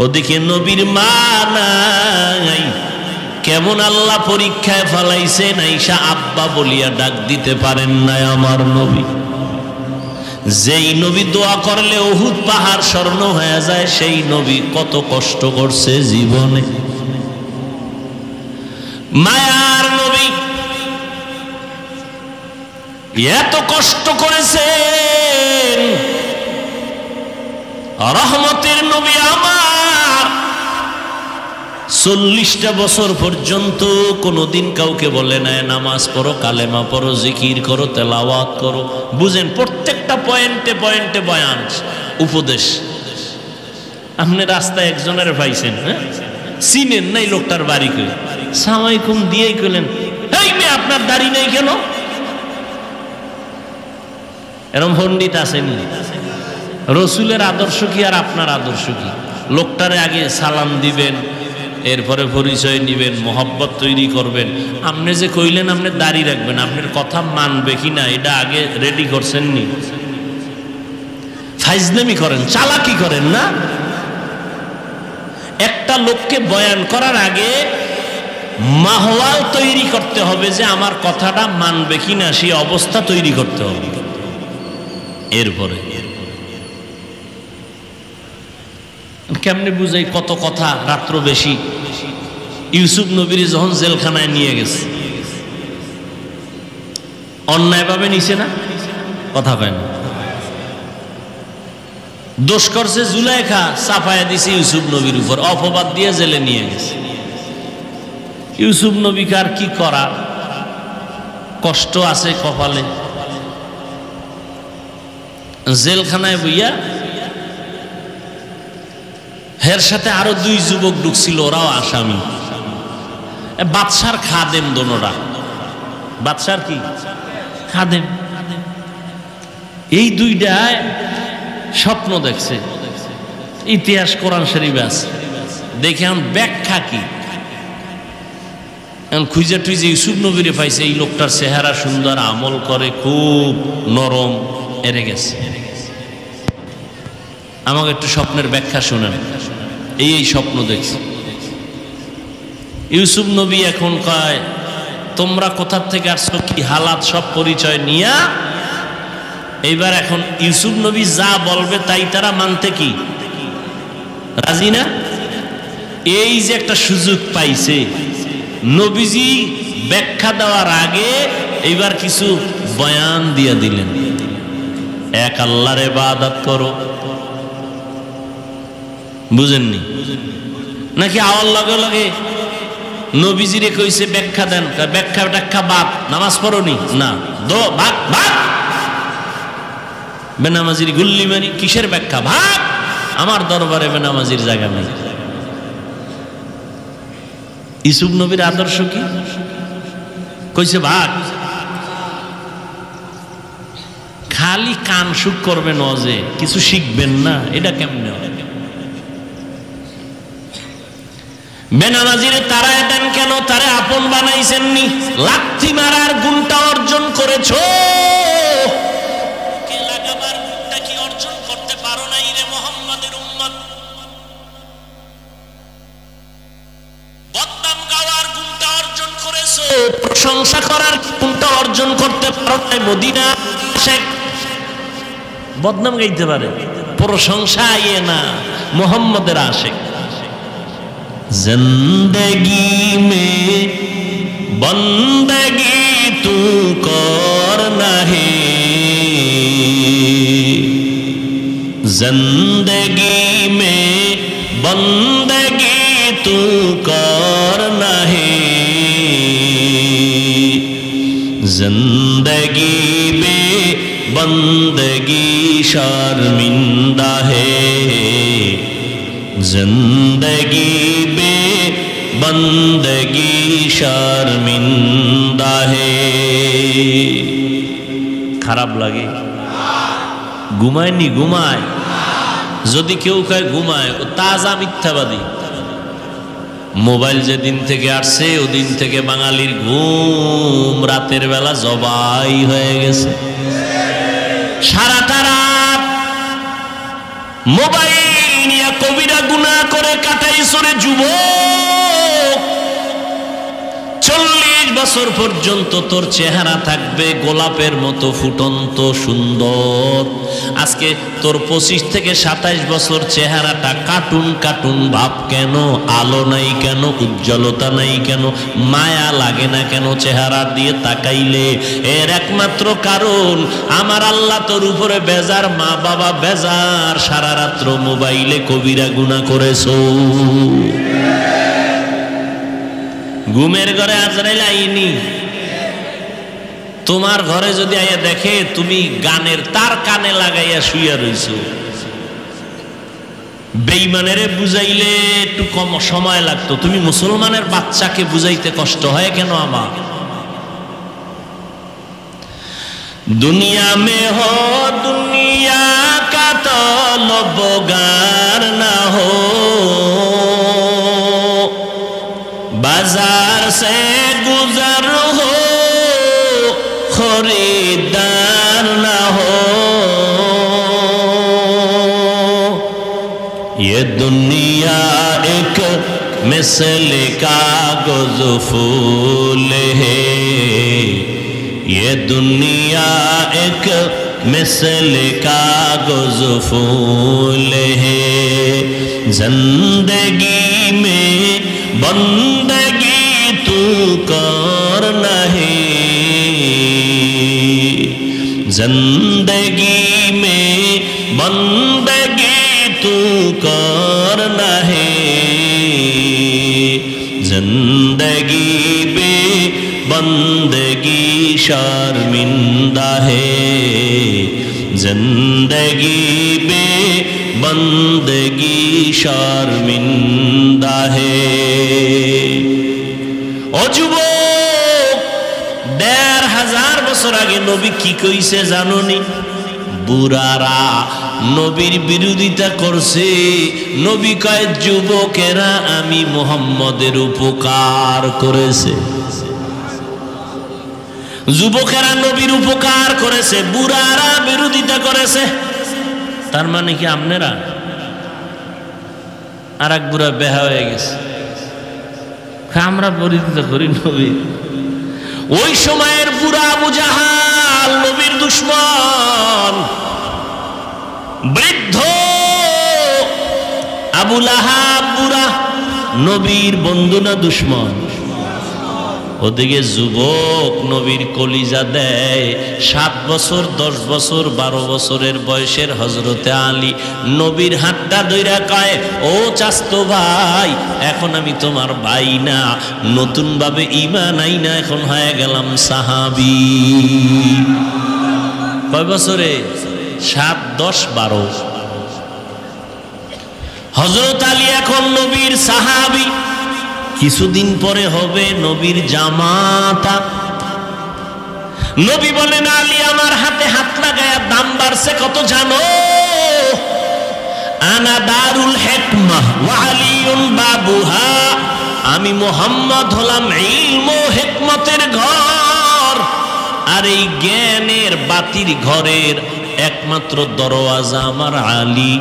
ওদিকে নবীর মা নাই, কেমন আল্লাহ পরীক্ষায় ফলাইছেন, আইসা আব্বা বলিয়া ডাক দিতে পারেন নাই আমার নবী। যেই নবী দোয়া করলে উহুদ পাহাড় স্বর্ণ হয়ে যায়, সেই নবী কত কষ্ট করছে জীবনে। মায়ার নবী এত কষ্ট করেছেন। রহমতের নবী আমার 40টা বছর পর্যন্ত কোনোদিন কাউকে বলে নাই নামাজ পড়ো, কালেমা পড়ো, জিকির করো, তেলাওয়াত করো। বুঝেন, প্রত্যেকটা পয়েন্টে পয়েন্টে বয়ান, উপদেশ। আপনি রাস্তায় একজনের পাইছেন, হ্যাঁ, চিনেন নাই লোকটার বাড়ি, কই সালামালাইকুম দিয়েই কইলেন, এই মেয়ে আপনার দাড়ি নেই কেন? এরম পণ্ডিত আসেনি। রসুলের আদর্শ কি আর আপনার আদর্শ কি? লোকটারে আগে সালাম দিবেন, এরপরে পরিচয় নিবেন, মোহব্বত তৈরি করবেন। আপনি যে কইলেন আপনি দাড়ি রাখবেন, আপনার কথা মানবে কিনা এটা আগে রেডি করছেননি। ফাইজলামি করেন, চালাকি করেন না। একটা লোককে বয়ান করার আগে মাহওয়াল তৈরি করতে হবে যে আমার কথাটা মানবে কিনা, সেই অবস্থা তৈরি করতে হবে। এরপরে কেমনে বুঝাই কত কথা, রাত্র বেশি। ইউসুফ নবীর যখন জেলখানায় নিয়ে গেছে, অন্যায়ভাবে নিছে না, কথা কয় না। দোষ করছে জুলাইখা, চাপায়া দিছে ইউসুফ নবীর উপর, অপবাদ দিয়ে জেলে নিয়ে গেছে। ইউসুফ নবীকে আর কি করা, কষ্ট আছে কপালে। জেলখানায় বইয়া হের সাথে আরো 2 যুবক ঢুকছিল, ওরাও আসামি। বাদশার খাদেম দোনোরা, বাদশার কি খাদেম। এই দুইটায় স্বপ্ন দেখছে, ইতিহাস কোরআন শরীফে আছে। দেখে এখন ব্যাখ্যা কি, এখন খুঁজে টুইজে ইউসুফ নবীরে পাইছে, এই লোকটার চেহারা সুন্দর, আমল করে, খুব নরম, এরে গেছে। আমাকে একটু স্বপ্নের ব্যাখ্যা শোনেন। এই স্বপ্ন দেখছি। ইউসুফ নবী এখন কয়, তোমরা কোথা থেকে আসছো, কি হালাত, সব পরিচয় নিয়া এইবার এখন ইউসুফ নবী যা বলবে তাই তারা মানতে কি রাজি না। এই যে একটা সুযোগ পাইছে, নবীজি ব্যাখ্যা দেওয়ার আগে এইবার কিছু বয়ান দিয়ে দিলেন। এক আল্লাহর ইবাদত করো, বুঝেননি নাকি? আওয়ার লগে লগে নবীজিরে কইছে ব্যাখ্যা দেন, ব্যাখ্যা বাদ, নামাজ পড়নি না, দো ভাগ ভাগ, বেনামাজির গুল্লি মারি। কিসের ব্যাখ্যা? ভাগ, আমার দরবারে বেনামাজির জায়গা নেই। ইউসুফ নবীর আদর্শ কি? কইছে ভাগ। খালি কান সুখ করবেন, অজে কিছু শিখবেন না, এটা কেমনে হয়? বেনামাজিরে তারায় দেন কেন? তারে আপন বানাইছেননি, লাথি মারার গুণটা অর্জন করেছো, লাগাবার গুণটা কি অর্জন করতে পারো নাই রে মুহাম্মাদের উম্মত? বদনাম গাওয়ার গুণটা অর্জন করেছো, প্রশংসা করার গুণটা অর্জন করতে পারো নাই। মদিনা শেখ বদনাম গাইতে পারে, প্রশংসা আইয়ে না, মোহাম্মদের আশিক। জিন্দগি মে বন্দগি তু করনা হে, जिंदगी में बंदगी तू करना है, जिंदगी में बंदगी शर्मिंदा है, जिंदगी में बंदगी शर्मिंदा है। খারাপ লাগে? ঘুমায়নি? ঘুমায়। যদি কেউ কয় ঘুমায়, ও তাজা মিথ্যাবাদী। মোবাইল যেদিন থেকে আসছে ওদিন থেকে বাঙালির ঘুম রাতের বেলা জবাই হয়ে গেছে। সারাটা রাত মোবাইল নিয়ে কবিরা গুনাহ করে কাটাইছরে যুবক। 40 বছর পর্যন্ত তোর চেহারা থাকবে গোলাপের মতো ফুটন্ত সুন্দর। আজকে তোর 25 থেকে 27 বছর চেহারাটা কার্টুন কার্টুন ভাব কেন? আলো নাই কেন? উজ্জ্বলতা নাই কেন? মায়া লাগে না কেন চেহারা দিয়ে তাকাইলে? এর একমাত্র কারণ আমার আল্লাহ তোর উপরে বেজার, মা বাবা বেজার, সারা রাত্র মোবাইলে কবিরা গুনাহ করেছো। ঘুমের ঘরে আজরাইল আইনি? তোমার ঘরে যদি আইয়া দেখে তুমি গানের তার কানে লাগাইয়া শুইয়া রইছো, বেঈমানেরে বুঝাইলে একটু কম সময় লাগতো, তুমি মুসলমানের বাচ্চাকে বুঝাইতে কষ্ট হয় কেন? আমার দুনিয়া মে হো দুনিয়া কা তলবগার না হো, बाजार से गुजर हो खरीदार ना हो, ये दुनिया एक मिसल कागज फूल है, ये दुनिया एक मिसल कागज फूल है, जिंदगी में बंदगी तू करना है, जिंदगी में बंदगी तू करना है, जिंदगी में बंदगी शर्मिंदा है, जिंदगी में बंदगी शर्मिंदा है। ও যুবক, 1500 বছর আগে নবী কি কইছে জানোনি? বুড়ারা নবীর বিরোধিতা করছে। নবী কয় যুবকেরা আমি মুহাম্মদের উপকার করেছে। যুবকেরা নবীর উপকার করেছে, বুড়ারা বিরোধিতা করেছে। তার মানে কি আপনারা? আর এক বুড়া বেহা হয়ে গেছে, আমরা বিরোধিতা করি নবীর। ওই সময়ের বুড়া আবু জাহাল নবীর দুশমন, বৃদ্ধ আবু লাহাব বুড়া নবীর বন্ধু না দুশমন? ওদিকে যুবক নবীর কলিজা দেয়। 7 বছর 10 বছর 12 বছরের বয়সের হযরতে আলী নবীর হাতটা ধইরা কয়, ও চাচতো ভাই, এখন আমি তোমার ভাই না, নতুন ভাবে ঈমান আইনা এখন হয়ে গেলাম সাহাবী। কয় বছরে? 7, 10, 12। হযরত আলী এখন নবীর সাহাবী। কিছুদিন পরে হবে নবীর জামাতা। নবী বলেন, আলী আমার হাতে হাত লাগায়া দাম বাড়ছে কত জানো? আনা দারুল হিকমাহ ওয়া আলিউন বাবুহা, আমি মুহাম্মদ হলাম ইলম ও হিকমতের ঘর, আর এই জ্ঞানের বাতির ঘরের একমাত্র দরওয়াজা আমার আলী।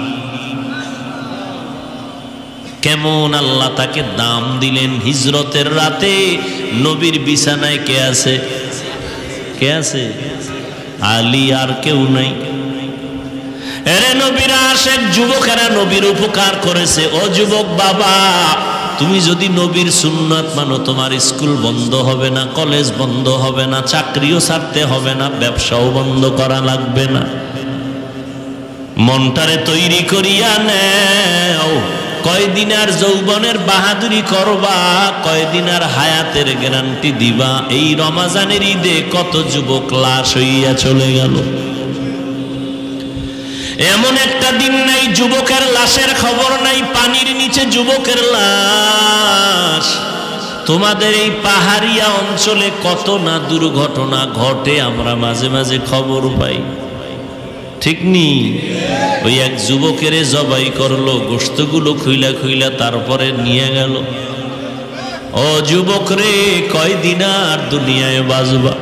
কেমন আল্লাহ তাকে দাম দিলেন। হিজরতের রাতে নবীর বিছানায় কে আছে? কে আছে? আলী, আর কেউ নাই। এরে নবীর আশিক যুবকেরা নবীর উপকার করেছে। ও যুবক বাবা, তুমি যদি নবীর সুন্নাত মানো, তোমার স্কুল বন্ধ হবে না, কলেজ বন্ধ হবে না, চাকরিও ছাড়তে হবে না, ব্যবসাও বন্ধ করা লাগবে না। মনটারে তৈরি করিয়া নেও। কয়দিন আর যৌবনের বাহাদুরি করবা, কয়দিন আর হায়াতের গ্যারান্টি দিবা। এই রমাজানের ঈদে কত যুবক লাশ হইয়া চলে গেল। এমন একটা দিন নাই যুবকের লাশের খবর নাই, পানির নিচে যুবকের লাশ। তোমাদের এই পাহাড়িয়া অঞ্চলে কত না দুর্ঘটনা ঘটে, আমরা মাঝে মাঝে খবর পাই, ঠিক নি? ওই এক যুবকের জবাই করলো, গোশতগুলো খুইলা খুইলা তারপরে নিয়ে গেল। ও যুবক রে, কয়দিন আর দুনিয়ায় বাজবা?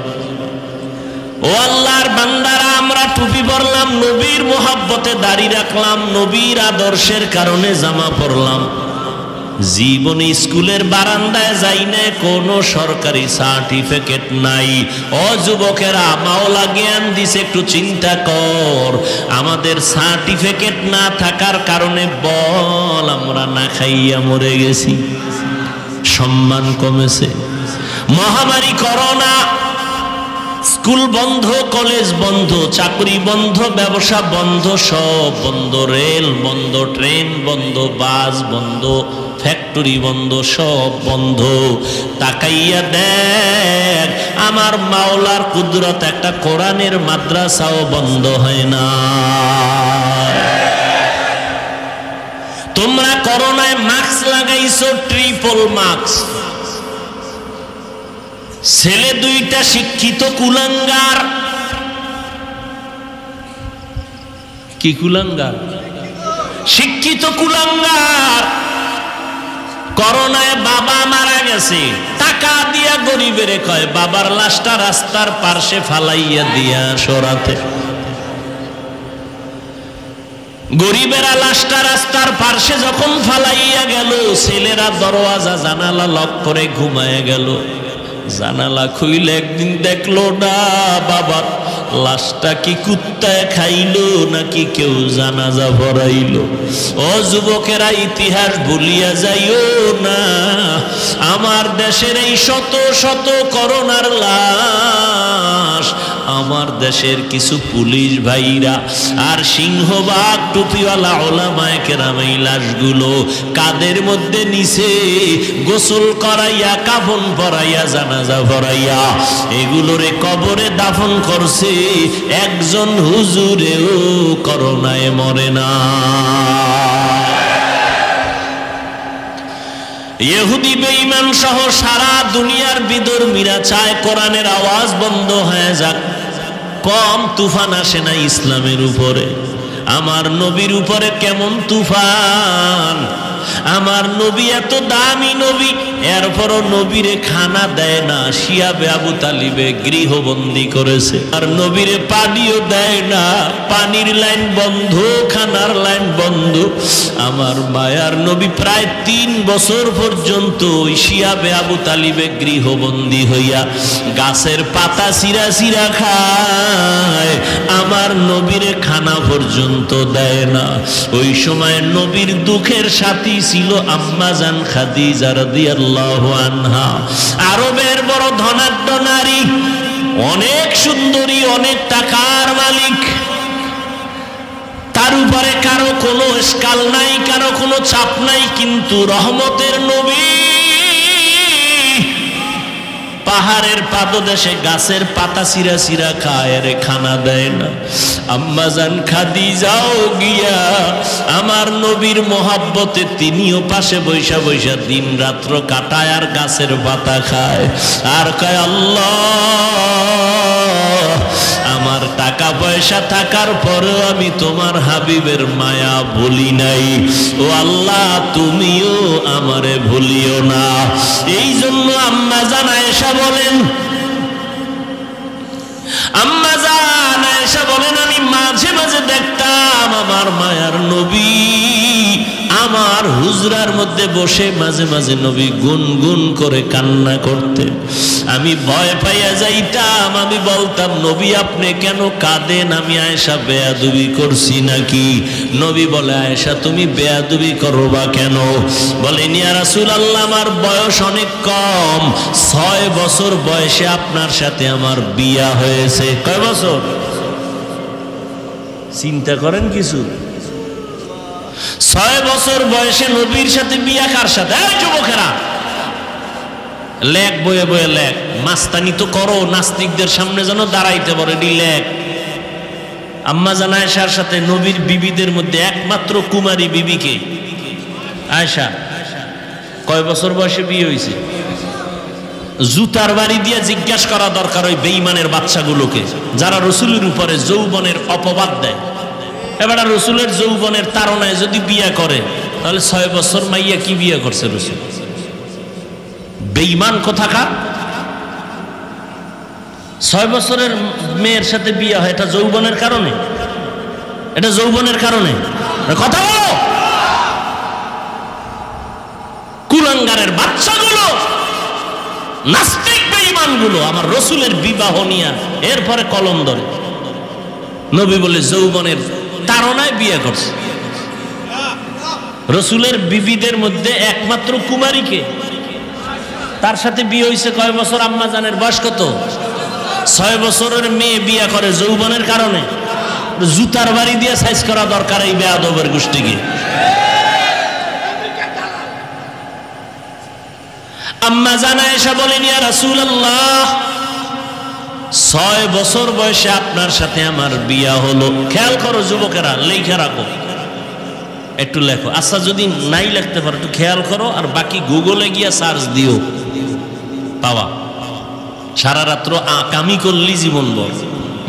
ও আল্লাহর বান্দারা, আমরা টুপি পরলাম, নবীর মোহাব্বতে দাড়ি রাখলাম, নবীর আদর্শের কারণে জামা পরলাম, জীবনে স্কুলের বারান্দায় যাই না, কোনো সরকারি সার্টিফিকেট নাই। ও যুবকেরা, মাওলা জ্ঞান দিছে, একটু চিন্তা কর। আমাদের সার্টিফিকেট না থাকার কারণে বল আমরা না খাইয়া মরে গেছি, সম্মান কমেছে। মহামারী করোনা, স্কুল বন্ধ, কলেজ বন্ধ, চাকরি বন্ধ, ব্যবসা বন্ধ, সব বন্ধ। রেল বন্ধ, ট্রেন বন্ধ, বাস বন্ধ, ফ্যাক্টরি বন্ধ, সব বন্ধ। তাকাইয়া দেখ, আমার মাওলার কুদরত, একটা কোরআনের মাদ্রাসাও বন্ধ হয় না। তোমরা করোনায় মাস্ক লাগাইছো, ট্রিপল মাস্ক। ছেলে দুইটা শিক্ষিত কুলাঙ্গার। কি কুলাঙ্গার? শিক্ষিত কুলাঙ্গার। করোনায় বাবা মারা গেছে, টাকা দিয়া গরিবের কয় বাবার লাশটা রাস্তার পার্শ্বে ফালাইয়া দিয়া সরাতে। গরিবেরা লাশটা রাস্তার পার্শ্বে যখন ফালাইয়া গেল, ছেলেরা দরওয়াজা জানালা লক করে ঘুমায় গেল। জানালা খুইলে একদিন দেখলো না বাবার লাশটা কি কুত্তায় খাইলো নাকি কেউ জানাজা পড়াইলো। ও যুবকেরা, ইতিহাস ভুলিয়া যাইও না। আমার দেশের এই শত শত করোনার লাশ, আমার দেশের কিছু পুলিশ ভাইরা আর সিংহবাগ টুপিওয়ালা ওলামায়ে কেরাম এই লাশগুলো কাদের মধ্যে নিছে, গোসল করাইয়া, কাফন পরাইয়া, জানাজা পরাইয়া এগুলোরে কবরে দাফন করছে। একজন হুজুরেও করোনায় মরে না। ইহুদি বেঈমান সহ সারা দুনিয়ার বিধর্মীরা চায় কোরআনের আওয়াজ বন্ধ হয়ে যাক। কম তুফান আসে না ইসলামের উপরে। আমার নবীর উপরে কেমন তুফান! আমার নবী এত দামি নবী, এরপরও নবীরে খানা দেয় না। শিয়াবে আবু তালিবে গৃহবন্দী করেছে, আর নবীরে পানিও দেয় না। পানির লাইন বন্ধ, খানার লাইন বন্ধ। আমার মায়ার নবী প্রায় 3 বছর পর্যন্ত ওই শিয়াবে আবু তালিবে গৃহবন্দী হইয়া গাছের পাতা চিরা চিরা খায়। আমার নবীরে খানা পর্যন্ত দেয় না। ওই সময় নবীর দুঃখের সাথী ছিল আম্মা জান খাদিজা রাদিয়াল্লাহু আনহা। আরবের বড় ধনাঢ্য নারী, অনেক সুন্দরী, অনেক টাকার মালিক। তার উপরে কারো কোনো স্কাল নাই, কারো কোনো চাপ নাই। কিন্তু রহমতের নবী পাহাড়ের পাদদেশে গাছের পাতা চিরা চিরা খায়, রে খানা দেয় না। আম্মা জান খাদিজাও গিয়া আমার নবীর মোহাব্বতে তিনিও পাশে বৈশা বৈশা দিন রাত্র কাটায় আর গাছের পাতা খায়। আর কয়, আল্লাহ, আমার টাকা পয়সা থাকার পরেও আমি তোমার হাবিবের মায়া ভুলি নাই। ও আল্লাহ, তুমিও আমারে ভুলিও না। এই জন্য আম্মা জান আয়েশা বলেন, আম্মা জান আয়েশা বলেন, আমি মাঝে মাঝে দেখতাম আমার মায়ার নবী আমার হুজরার মধ্যে বসে মাঝে মাঝে নবী গুনগুন করে কান্না করতে। আমি ভয় পাইয়া যাইতাম, আমি বলতাম নবী আপনি কেন কাঁদেন, আমি আয়েশা বেয়াদবি করছি নাকি? নবী বলে আয়েশা তুমি বেয়াদবি করবা কেন? বলেন ইয়া রাসূলুল্লাহ আমার বয়স অনেক কম, 6 বছর বয়সে আপনার সাথে আমার বিয়া হয়েছে। কয় বছর? চিন্তা করেন কিছু, 6 বছর বয়সে নবীর সাথে বিয়া। কার সাথে? এই যুবকেরা লেখ বয়ে বয়ে লেখ, মাস্তানি তো করো, নাস্তিকদের সামনে যেন দাঁড়াইতে পারে, এটি লেখ। আম্মা জান আয়েশার সাথে নবীর বিবিদের মধ্যে একমাত্র কুমারী বিবিকে আয়েশা। কয় বছর বয়সে বিয়ে হয়েছে? জুতার বাড়ি দিয়ে জিজ্ঞাসা করা দরকার ওই বেঈমানের বাচ্চাগুলোকে যারা রসুলের উপরে যৌবনের অপবাদ দেয়। এবার রসুলের যৌবনের তাড়নায় যদি বিয়ে করে তাহলে 6 বছর মাইয়া কি বিয়ে করছে রসুল? বেঈমান কোথাকার। 6 বছরের মেয়ের সাথে বিয়ে হয়, এটা যৌবনের কারণে? এটা যৌবনের কারণে? কথা বলো। কুলাঙ্গারের বাচ্চাগুলো, নাস্তিক বেঈমানগুলো আমার রসুলের বিবাহ নিয়ে এরপরে কলম ধরে। নবী বলে যৌবনের তাড়নায় বিয়ে করছে। রসুলের বিবিদের মধ্যে একমাত্র কুমারীকে, তার সাথে বিয়ে হয়েছে কয় বছর? আম্মা জানের বয়স কত? 6 বছরের মেয়ে বিয়ে করে যৌবনের কারণে। জুতার বাড়ি দিয়ে সাইজ করা দরকার এই বেয়াদবের গোষ্ঠীকে। আম্মা জান আয়েশা বলেন ইয়া রাসূলুল্লাহ 6 বছর বয়সে আপনার সাথে আমার বিয়া হলো। খেয়াল করো যুবকেরা, লেখা রাখো, একটু লেখো। আচ্ছা যদি নাই লিখতে পারো একটু খেয়াল করো, আর বাকি গুগলে গিয়া সার্চ দিও, পাওয়া। সারা রাত্র কামি করলি জীবন বল,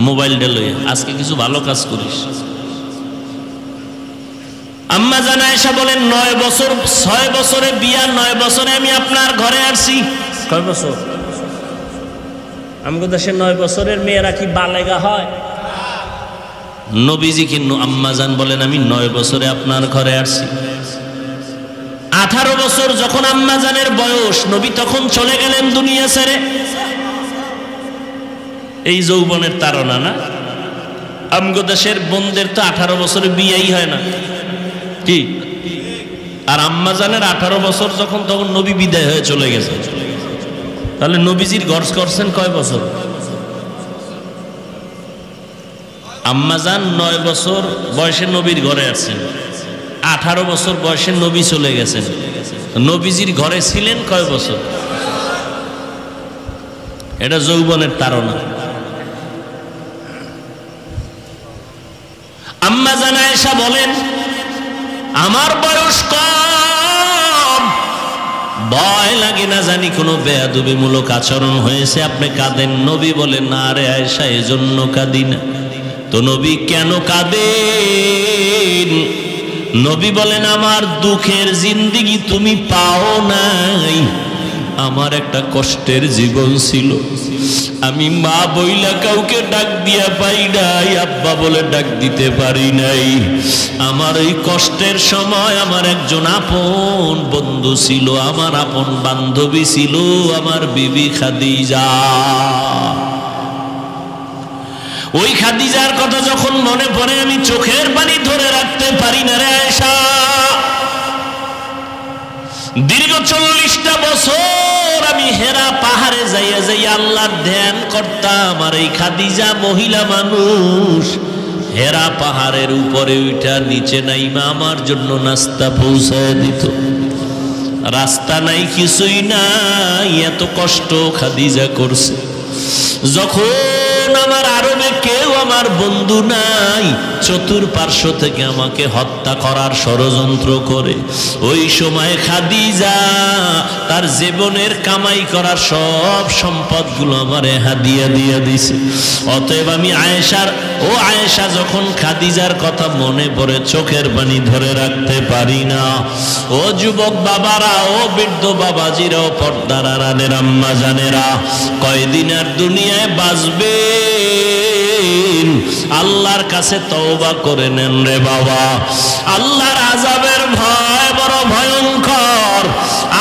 মোবাইলটা লইয়া আজকে কিছু ভালো কাজ করিস। আম্মা জান আয়েশা বলেন 9 বছর, 6 বছরে বিয়া, 9 বছরে আমি আপনার ঘরে আসছি। কয় বছর? আমগো দেশে 9 বছরের মেয়েরা কি বালেগা হয়? নবীজি কিন্তু আম্মা জান বলেন আমি 9 বছরে আপনার ঘরে আসছি। 18 বছর যখন আম্মা জানের বয়স, নবী তখন চলে গেলেন দুনিয়া ছেড়ে। এই যৌবনের তাড়না না? আমগো দেশের বোনদের তো 18 বছরে বিয়েই হয় না কি? আর আম্মা জানের 18 বছর যখন, তখন নবী বিদায় হয়ে চলে গেছে। তাহলে নবীজির ঘর করছেন কয় বছর? আম্মা জান 9 বছর বয়সে নবীর ঘরে আছেন, 18 বছর বয়সে নবী চলে গেছেন। নবীজির ঘরে ছিলেন কয় বছর? এটা যৌবনের তাড়না। আম্মা জান আয়েশা বলেন আমার বয়স কম, ভয় লাগে না জানি কোনো বেয়াদবিমূলক আচরণ হয়েছে, আপনি কাঁদেন। নবী বলেন না রে আয়েশা, এজন্য কাঁদি না। তো নবী কেন কাঁদেন? নবী বলেন আমার দুঃখের জিন্দেগি তুমি পাও নাই, আমার একটা কষ্টের জীবন ছিল। আমি মা বইলা কাউকে ডাক দিয়া পাই নাই, আব্বা বলে ডাক দিতে পারি নাই। আমার এই কষ্টের সময় আমার একজন আপন বন্ধু ছিল, আমার আপন বান্ধবী ছিল, আমার বিবি খাদিজা। ওই খাদিজার কথা যখন মনে পড়ে আমি চোখের পানি ধরে রাখতে পারি না রে আয়েশা। দীর্ঘ 40টা বছর আমি হেরা পাহাড়ে যাইয়া যাইয়া আল্লাহর ধ্যান করতাম, আর এই খাদিজা মহিলা মানুষ হেরা পাহাড়ের উপরে উঠা নিচে নাইমা আমার জন্য নাস্তা পৌঁছায় দিত। রাস্তা নাই, কিছুই নাই, এত কষ্ট খাদিজা করছে। যখন আমার আরবে কেউ আমার বন্ধু নাই, চতুর্পার্শ্ব থেকে আমাকে হত্যা করার ষড়যন্ত্র করে, ওই সময় খাদিজা তার জীবনের কামাই করার সব সম্পদগুলো আমারে হাদিয়া দিয়ে দিছে। অতএব আমি আয়েশার, ও আয়েশা যখন খাদিজার কথা মনে পড়ে চোখের পানি ধরে রাখতে পারি না। ও যুবক বাবারা, ও বৃদ্ধ বাবাজিরা, ও পর্দার আড়ালের আম্মা জানেরা, কয়দিন আর দুনিয়ায় বাঁচবে? আল্লাহর কাছে তওবা করে নেন রে বাবা। আল্লাহর আযাবের ভয় বড় ভয়ঙ্কর।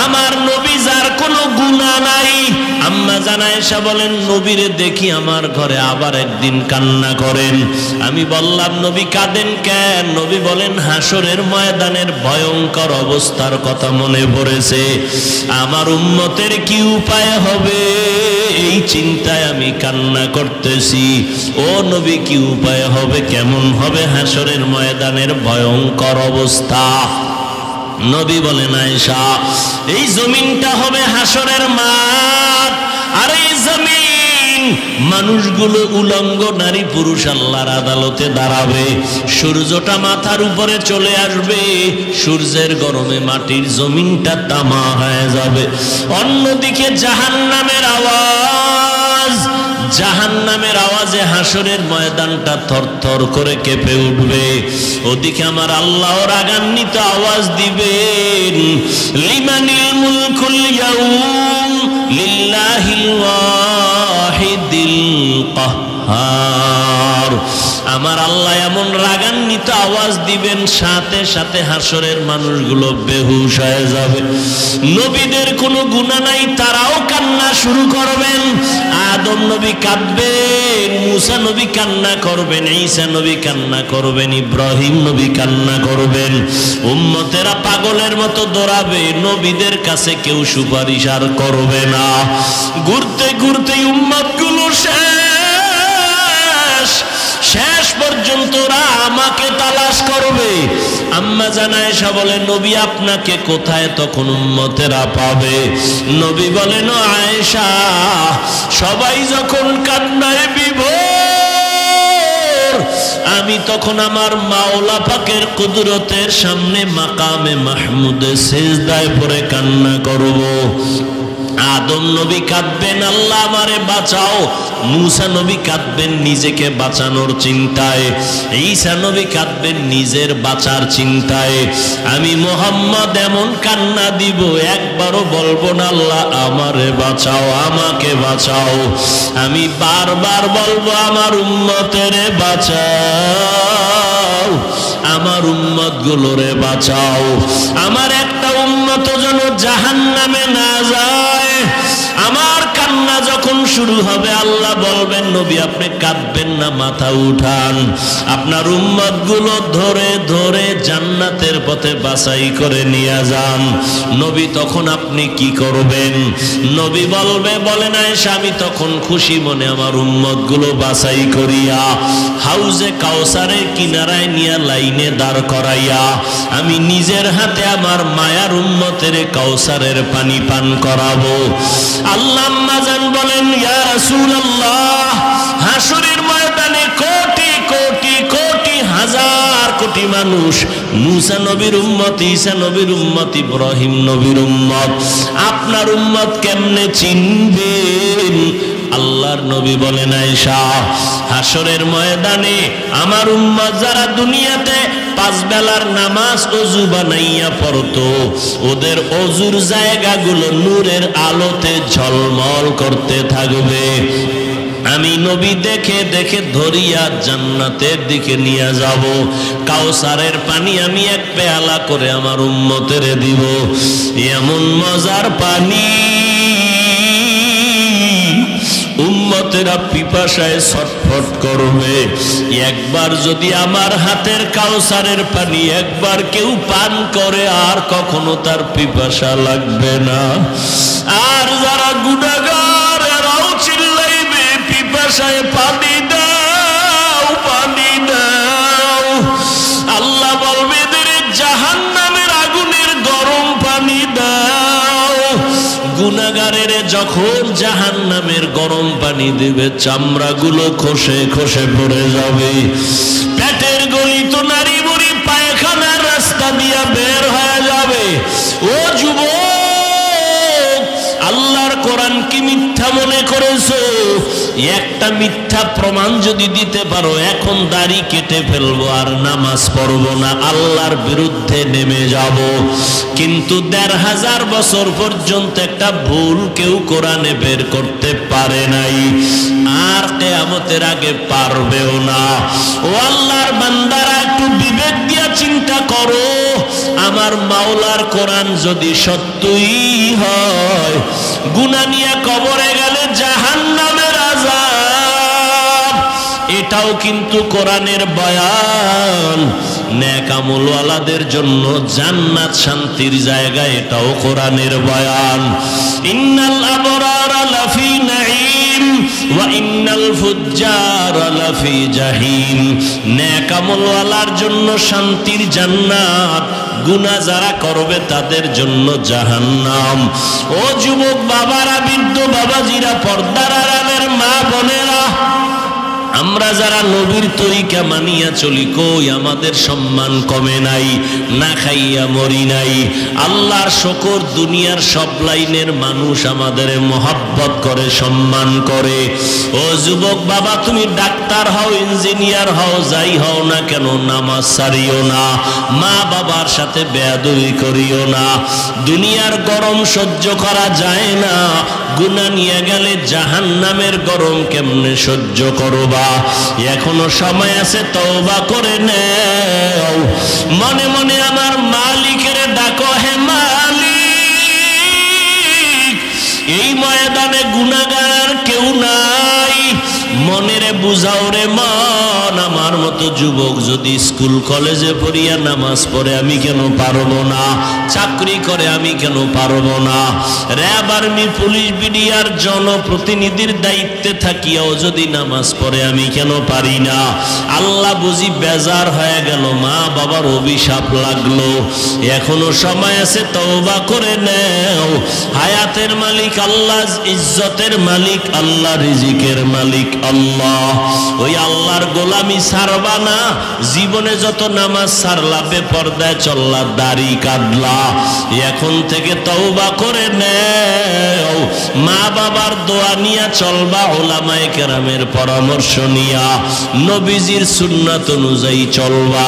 আমার নবী যার কোনো গুনাহ নাই, আম্মা জান জান আয়েশা বলেন নবীরে দেখি আমার ঘরে আবার একদিন কান্না করেন। আমি বললাম নবী কাঁদেন কেন? নবী বলেন হাসরের ময়দানের ভয়ঙ্কর অবস্থার কথা মনে পড়েছে, আমার উম্মতের কি উপায় হবে এই চিন্তায় আমি কান্না করতেছি। ও নবী কি উপায় হবে, কেমন হবে হাসরের ময়দানের ভয়ঙ্কর অবস্থা? নবী বলেন আয়েশা এই জমিনটা হবে হাসরের মাঠ, আর এই জমিন মানুষগুলো উলঙ্গ নারী পুরুষ আল্লাহর আদালতে দাঁড়াবে, সূর্যটা মাথার উপরে চলে আসবে, সূর্যের গরমে মাটির জমিনটা তামা হয়ে যাবে। অন্যদিকে জাহান্নামের আওয়াজ, জাহান্নামের আওয়াজে হাসরের ময়দানটা থরথর করে কেঁপে উঠবে। ওদিকে আমার আল্লাহ রাগান্বিত আওয়াজ দিবেন লিমানিল মুলকুল ইয়াউম লিল্লাহিল ওয়াহিদিল কাহ্হার। আমার আল্লাহ এমন রাগান্বিত আওয়াজ দিবেন সাথে সাথে হাসরের মানুষগুলো বেহুশ হয়ে যাবে। নবীদের কোনো গুনাহ নাই, তারাও কান্না শুরু করবেন। আদম নবী কাঁদবেন, মুসা নবী কান্না করবেন, ঈসা নবী কান্না করবেন, ইব্রাহিম নবী কান্না করবেন। উম্মতেরা পাগলের মতো দৌড়াবে, নবীদের কাছে কেউ সুপারিশ আর করবে না। ঘুরতে ঘুরতে উম্মতগুলো শেষ পর্যন্ত ওরা আমাকে তালাশ করবে। আম্মা জান আয়েশা বলেন নবী আপনাকে কোথায় তখন উম্মতেরা পাবে? নবী বলেন ও আয়েশা সবাই যখন কান্নায় বিভোর, আমি তখন আমার মাওলা পাকের কুদরতের সামনে মাকামে মাহমুদে সিজদায় পড়ে কান্না করব। আদম নবী কাঁদবেন আল্লাহ আমারে বাঁচাও, মুসা নবী কাঁদবেন নিজেকে বাঁচানোর চিন্তায়, ঈসা নবী কাঁদবেন নিজের বাঁচার চিন্তায়। আমি মুহাম্মদ এমন কান্না দিব একবারও বলবো না আল্লাহ আমারে বাঁচাও, আমাকে বাঁচাও। আমি বারবার বলবো আমার উম্মতেরে বাঁচাও, আমার উম্মত গুলোরে বাঁচাও। আমার একটা উম্মত যেন জাহান্নামে না যায়। আমার কান্না যখন শুরু হবে আল্লাহ বলবেন নবী আপনি কাঁদবেন না, মাথা উঠান, আপনার উম্মত গুলো ধরে ধরে জান্নাতের পথে বাছাই করে নিয়ে যান। নবী তখন আপনি কি করবেন? নবী বলেন আয়েশা আমি তখন খুশি মনে আমার উম্মত গুলো বাছাই করিয়া হাউজে কাউসারের কিনারায় নিয়ে লাইনে দাঁড় করাইয়া আমি নিজের হাতে আমার মায়ার উম্মতের কাউসারের পানি পান করাবো। আল্লাহ আম্মা জান বলেন ইয়া রাসূলুল্লাহ হাসরের ময়দানে কোটি কোটি কোটি হাজার কোটি মানুষ, মুসা নবীর উম্মত, ঈসা নবীর উম্মত, ইব্রাহিম নবীর উম্মত, আপনার উম্মত কেমনে চিনবেন? আল্লাহর নবী বলেন আয়েশা হাসরের ময়দানে আমার উম্মত যারা দুনিয়াতে পাঁচ বেলার নামাজ ওযু বানাইয়া পড়তো ওদের ওযুর জায়গাগুলো নূরের আলোতে ঝলমল করতে থাকবে। আমি নবী দেখে দেখে ধরিয়া জান্নাতের দিকে নিয়ে যাব। কাউসারের পানি আমি এক পেয়ালা করে আমার উম্মতের দিব। এমন মজার পানি উম্মতেরা পিপাসায় ছটফট করবে। একবার যদি আমার হাতের কাউসারের পানি একবার কেউ পান করে আর কখনো তার পিপাসা লাগবে না। আর যারা গুনাহগার এরাও চিল্লাইবে পিপাসায় পানি দাও, পানি দাও। আল্লাহ বলবে এদের জাহান্নামের আগুনের গরম পানি দাও। গুনাহগারের যখন জাহান্নামের গরম পানি দেবে চামড়াগুলো খসে খসে পড়ে যাবে, পেটের গলিত নারী বুড়ি পায়খানার রাস্তা দিয়া বের হয়ে যাবে। ও যুবক আল্লাহর কোরআন কি মিথ্যা মনে করেছো? একটা মিথ্যা প্রমাণ যদি দিতে পারো এখন দাড়ি কেটে ফেলবো আর নামাজ পড়বো না, আল্লাহর বিরুদ্ধে নেমে যাব। কিন্তু ১৫০০ বছর পর্যন্ত একটা ভুল কেউ কোরআনে বের করতে পারে নাই, আর কিয়ামতের আগে পারবেও না। ও আল্লাহর বান্দারা একটু বিবেক দিয়া চিন্তা করো, আমার মাওলার কোরআন যদি সত্যই হয় গুনাহ নিয়ে কবরে গেলে এটাও কিন্তু কোরআনের বয়ান। নেক আমলওয়ালাদের জন্য জান্নাত শান্তির জায়গা, এটাও কোরআনের বয়ান। ইন্নাল আবরারা লাফি নাঈম ওয়া ইন্নাল ফুজ্জারা লাফি জাহিম। নেক আমলওয়ালার জন্য শান্তির জান্নাত, গুনাহ যারা করবে তাদের জন্য জাহান্নাম। ও যুবক বাবারা, বৃদ্ধ বাবাজিরা, পর্দার আড়ালের মা বোনেরা, আমরা যারা নবীর তরিকা মানিয়া চলি, কই আমাদের সম্মান কমে নাই? না খাইয়া মরি নাই। আল্লাহর শুকর, দুনিয়ার সব লাইনের মানুষ আমাদের মহব্বত করে, সম্মান করে। ও যুবক বাবা, তুমি ডাক্তার হও, ইঞ্জিনিয়ার হও, যাই হও না কেন, নামাজ ছাড়িও না, মা বাবার সাথে বেয়াদবি করিও না। দুনিয়ার গরম সহ্য করা যায় না, গুনাহ নিয়ে গেলে জাহান্নামের গরম কেমনে সহ্য করবা? এখনো সময় আছে, তওবা করে নাও। মনে মনে আমার মালিকের ডাকো, হে মালিক, এই ময়দানে গুনাহগার আর কেউ নাই, মনেরে বুঝাও রে মন। আমার মতো যুবক যদি স্কুল কলেজে পড়িয়া নামাজ পড়ে, আমি কেন পারবো না? চাকরি করে, আমি কেন পারবো না? র্যাব, আর্মি, পুলিশ, বিডিআর জনপ্রতিনিধির দায়িত্বে থাকিয়াও যদি নামাজ পড়ে, আমি কেন পারি না? আল্লাহ বুঝি বেজার হয়ে গেল, মা বাবার অভিশাপ লাগলো। এখনো সময় আছে, তওবা করে নাও। হায়াতের মালিক আল্লাহ, ইজ্জতের মালিক আল্লাহ, রিজিকের মালিক আল্লাহ। ওই আল্লাহর গোলামি ছাড়বা না। জীবনে যত নামাজ ছাড়লা, বেপরদায় চললা, দাড়ি কাটলা, এখন থেকে তওবা করে নাও। মা বাবার দোয়া নিয়া চলবা, উলামায়ে কেরামের পরামর্শ নিয়া, নবীজির সুন্নাত অনুযায়ী চলবা।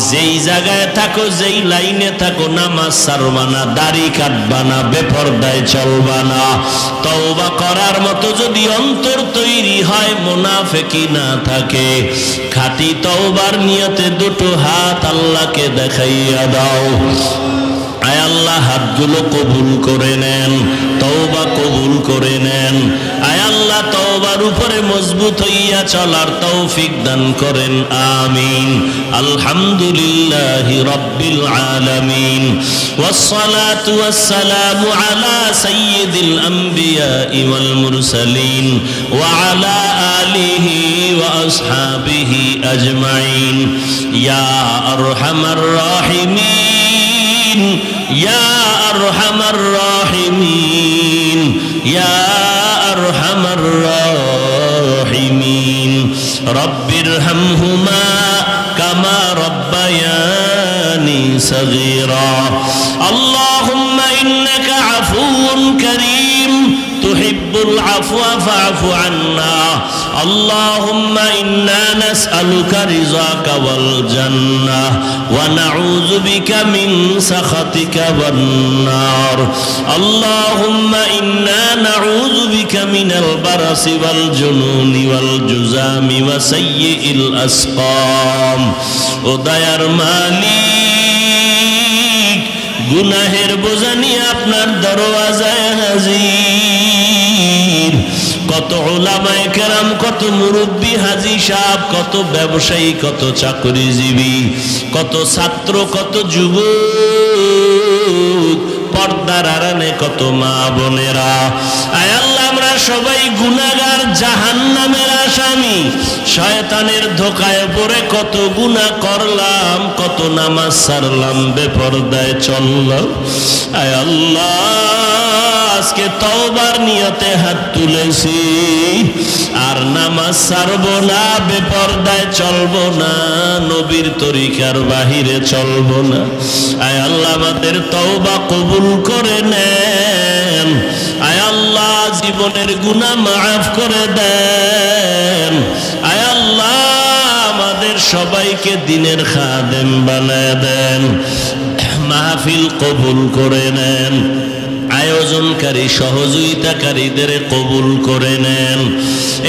যেই জায়গায় থাকো, যেই লাইনে থাকো, নামাজ ছাড়বা না, দাড়ি কাটবা না, বেপরদায় চলবা না। তওবা করার মতো যদি অন্তর তৈরি হয়, মুনাফিকি না থাকে, খাঁটি তওবার নিয়তে দুটো হাত আল্লাহকে দেখাইয়া দাও। আয় আল্লাহ, হাতগুলো কবুল করে নেন, তওবা কবুল করে নেন। আয় আল্লাহ, তওবার উপরে মজবুত হইয়া চলার তৌফিক দান করেন, আমিন। আলহামদুলিল্লাহি রাব্বিল আলামিন, ওয়াসসালাতু ওয়াসসালামু আলা সাইয়্যিদিল আমবিয়াই ওয়াল মুরসালিন ওয়া আলা আলিহি ওয়া আসহাবিহি আজমাইন। ইয়া আরহামার রাহিমিন, ইয়া আরহামার রাহিমিন, ইয়া আরহামার রাহিমিন। রব্বিরহামহুমা কামা রব্বায়ানি সগীরা। আল্লাহুম্মা ইন্নাকা আফুউন কারীম, তুহিব্বুল আফওয়া ফা'ফু আন্না। আল্লাহুম্মা ইন্না নাসআলুকা রিযাকা ওয়াল জান্নাহ ওয়া নাউযু বিকা মিন সাখাতিকা ওয়ান নার। আল্লাহুম্মা ইন্না নাউযু বিকা মিনাল বারাসি ওয়াল জুনুনি ওয়াল জুযামি ওয়া সাইয়্যিল আসকাম। ও দয়ার মালিক, গুনাহের বোঝা নিয়ে আপনার দরওয়াজায় হাজির। কত উলামায়ে কেরাম, কত মুরব্বী, হাজী সাহেব, কত ব্যবসায়ী, কত চাকরিজীবী, কত ছাত্র, কত যুবক, পর্দার আড়ালে কত মা বোনেরা। আয় আল্লাহ, আমরা সবাই গুনাহগার, জাহান্নামের আসামি। শয়তানের ধোকায় পড়ে কত গুনাহ করলাম, কত নামাজ ছাড়লাম, বেপরদায় চললাম। আয় আল্লাহ, আজকে তওবার নিয়তে হাত তুলেছি, আর নামাজ ছাড়বো না, বেপরদায় চলবো না, নবীর তরিকার বাহিরে চলবো না। আয় আল্লাহ, আমাদের তওবা কবুল করে নেন। আয় আল্লাহ, জীবনের গুনাহ মাফ করে দেন। আয় আল্লাহ, আমাদের সবাইকে দিনের খাদেম বানায় দেন। মাহফিল কবুল করে নেন। আয়োজনকারী, সহযোগিতাকারীদের কবুল করে নেন।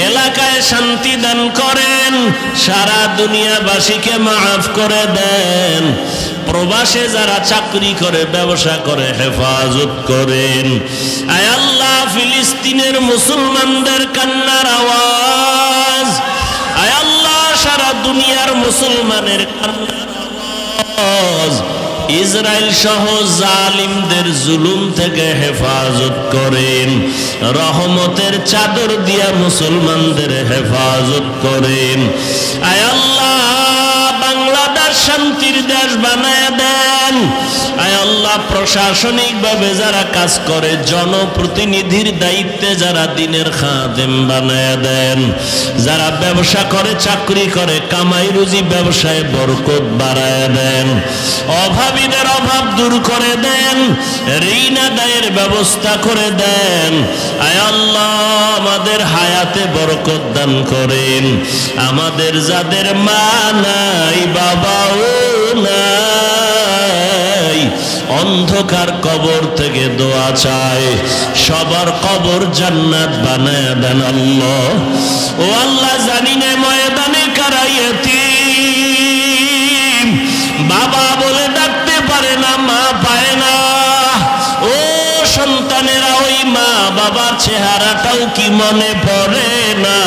এলাকায় শান্তি দান করেন। সারা দুনিয়াবাসীকে মাফ করে দেন। প্রবাসে যারা চাকরি করে, ব্যবসা করে, হেফাজত করেন। আয় আল্লাহ, ফিলিস্তিনের মুসলমানদের কান্নার আওয়াজ, আয় আল্লাহ, মুসলমানের কান্নার আওয়াজ ইসরায়েল সহ জালিমদের জুলুম থেকে হেফাজত করেন, রহমতের চাদর দিয়া মুসলমানদের হেফাজত করেন। আয় আল্লাহ, বাংলাদেশ শান্তির দেশ বানায় দেন। আয় আল্লাহ, প্রশাসনিকভাবে যারা কাজ করে, জনপ্রতিনিধির দায়িত্বে যারা দিনের খাদেম বানায় দেন। যারা ব্যবসা করে, চাকরি করে, কামাই রুজি ব্যবসায় বরকত বাড়ায় দেন। অভাবীদের অভাব দূর করে দেন, ঋণ আদায়ের ব্যবস্থা করে দেন। আয় আল্লাহ, আমাদের হায়াতে বরকত দান করেন। আমাদের যাদের মা নাই, বাবাও নাই, অন্ধকার কবর থেকে দোয়া চায়, সবার কবর জান্নাত বানায় দেন আল্লাহ। ও আল্লাহ, জানি না ময়দানে কারা ইয়তীম, বাবা বলে ডাকতে পারে না, মা পায় না। ও সন্তানেরা, ওই মা বাবার চেহারাটাও কি মনে পড়ে না?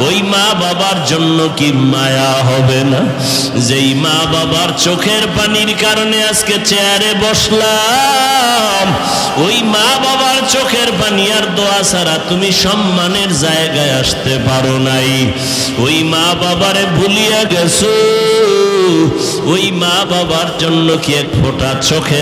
ওই মা বাবার জন্য কি মায়া হবে না? যেই মা বাবার চোখের পানির কারণে আজকে চেয়ারে বসলাম, ওই মা বাবার চোখের পানি আর দোয়া ছাড়া তুমি সম্মানের জায়গায় আসতে পারো নাই। ওই মা বাবারে ভুলিয়া গেছো, ওই মা বাবার জন্য কি এক ফোঁটা চোখে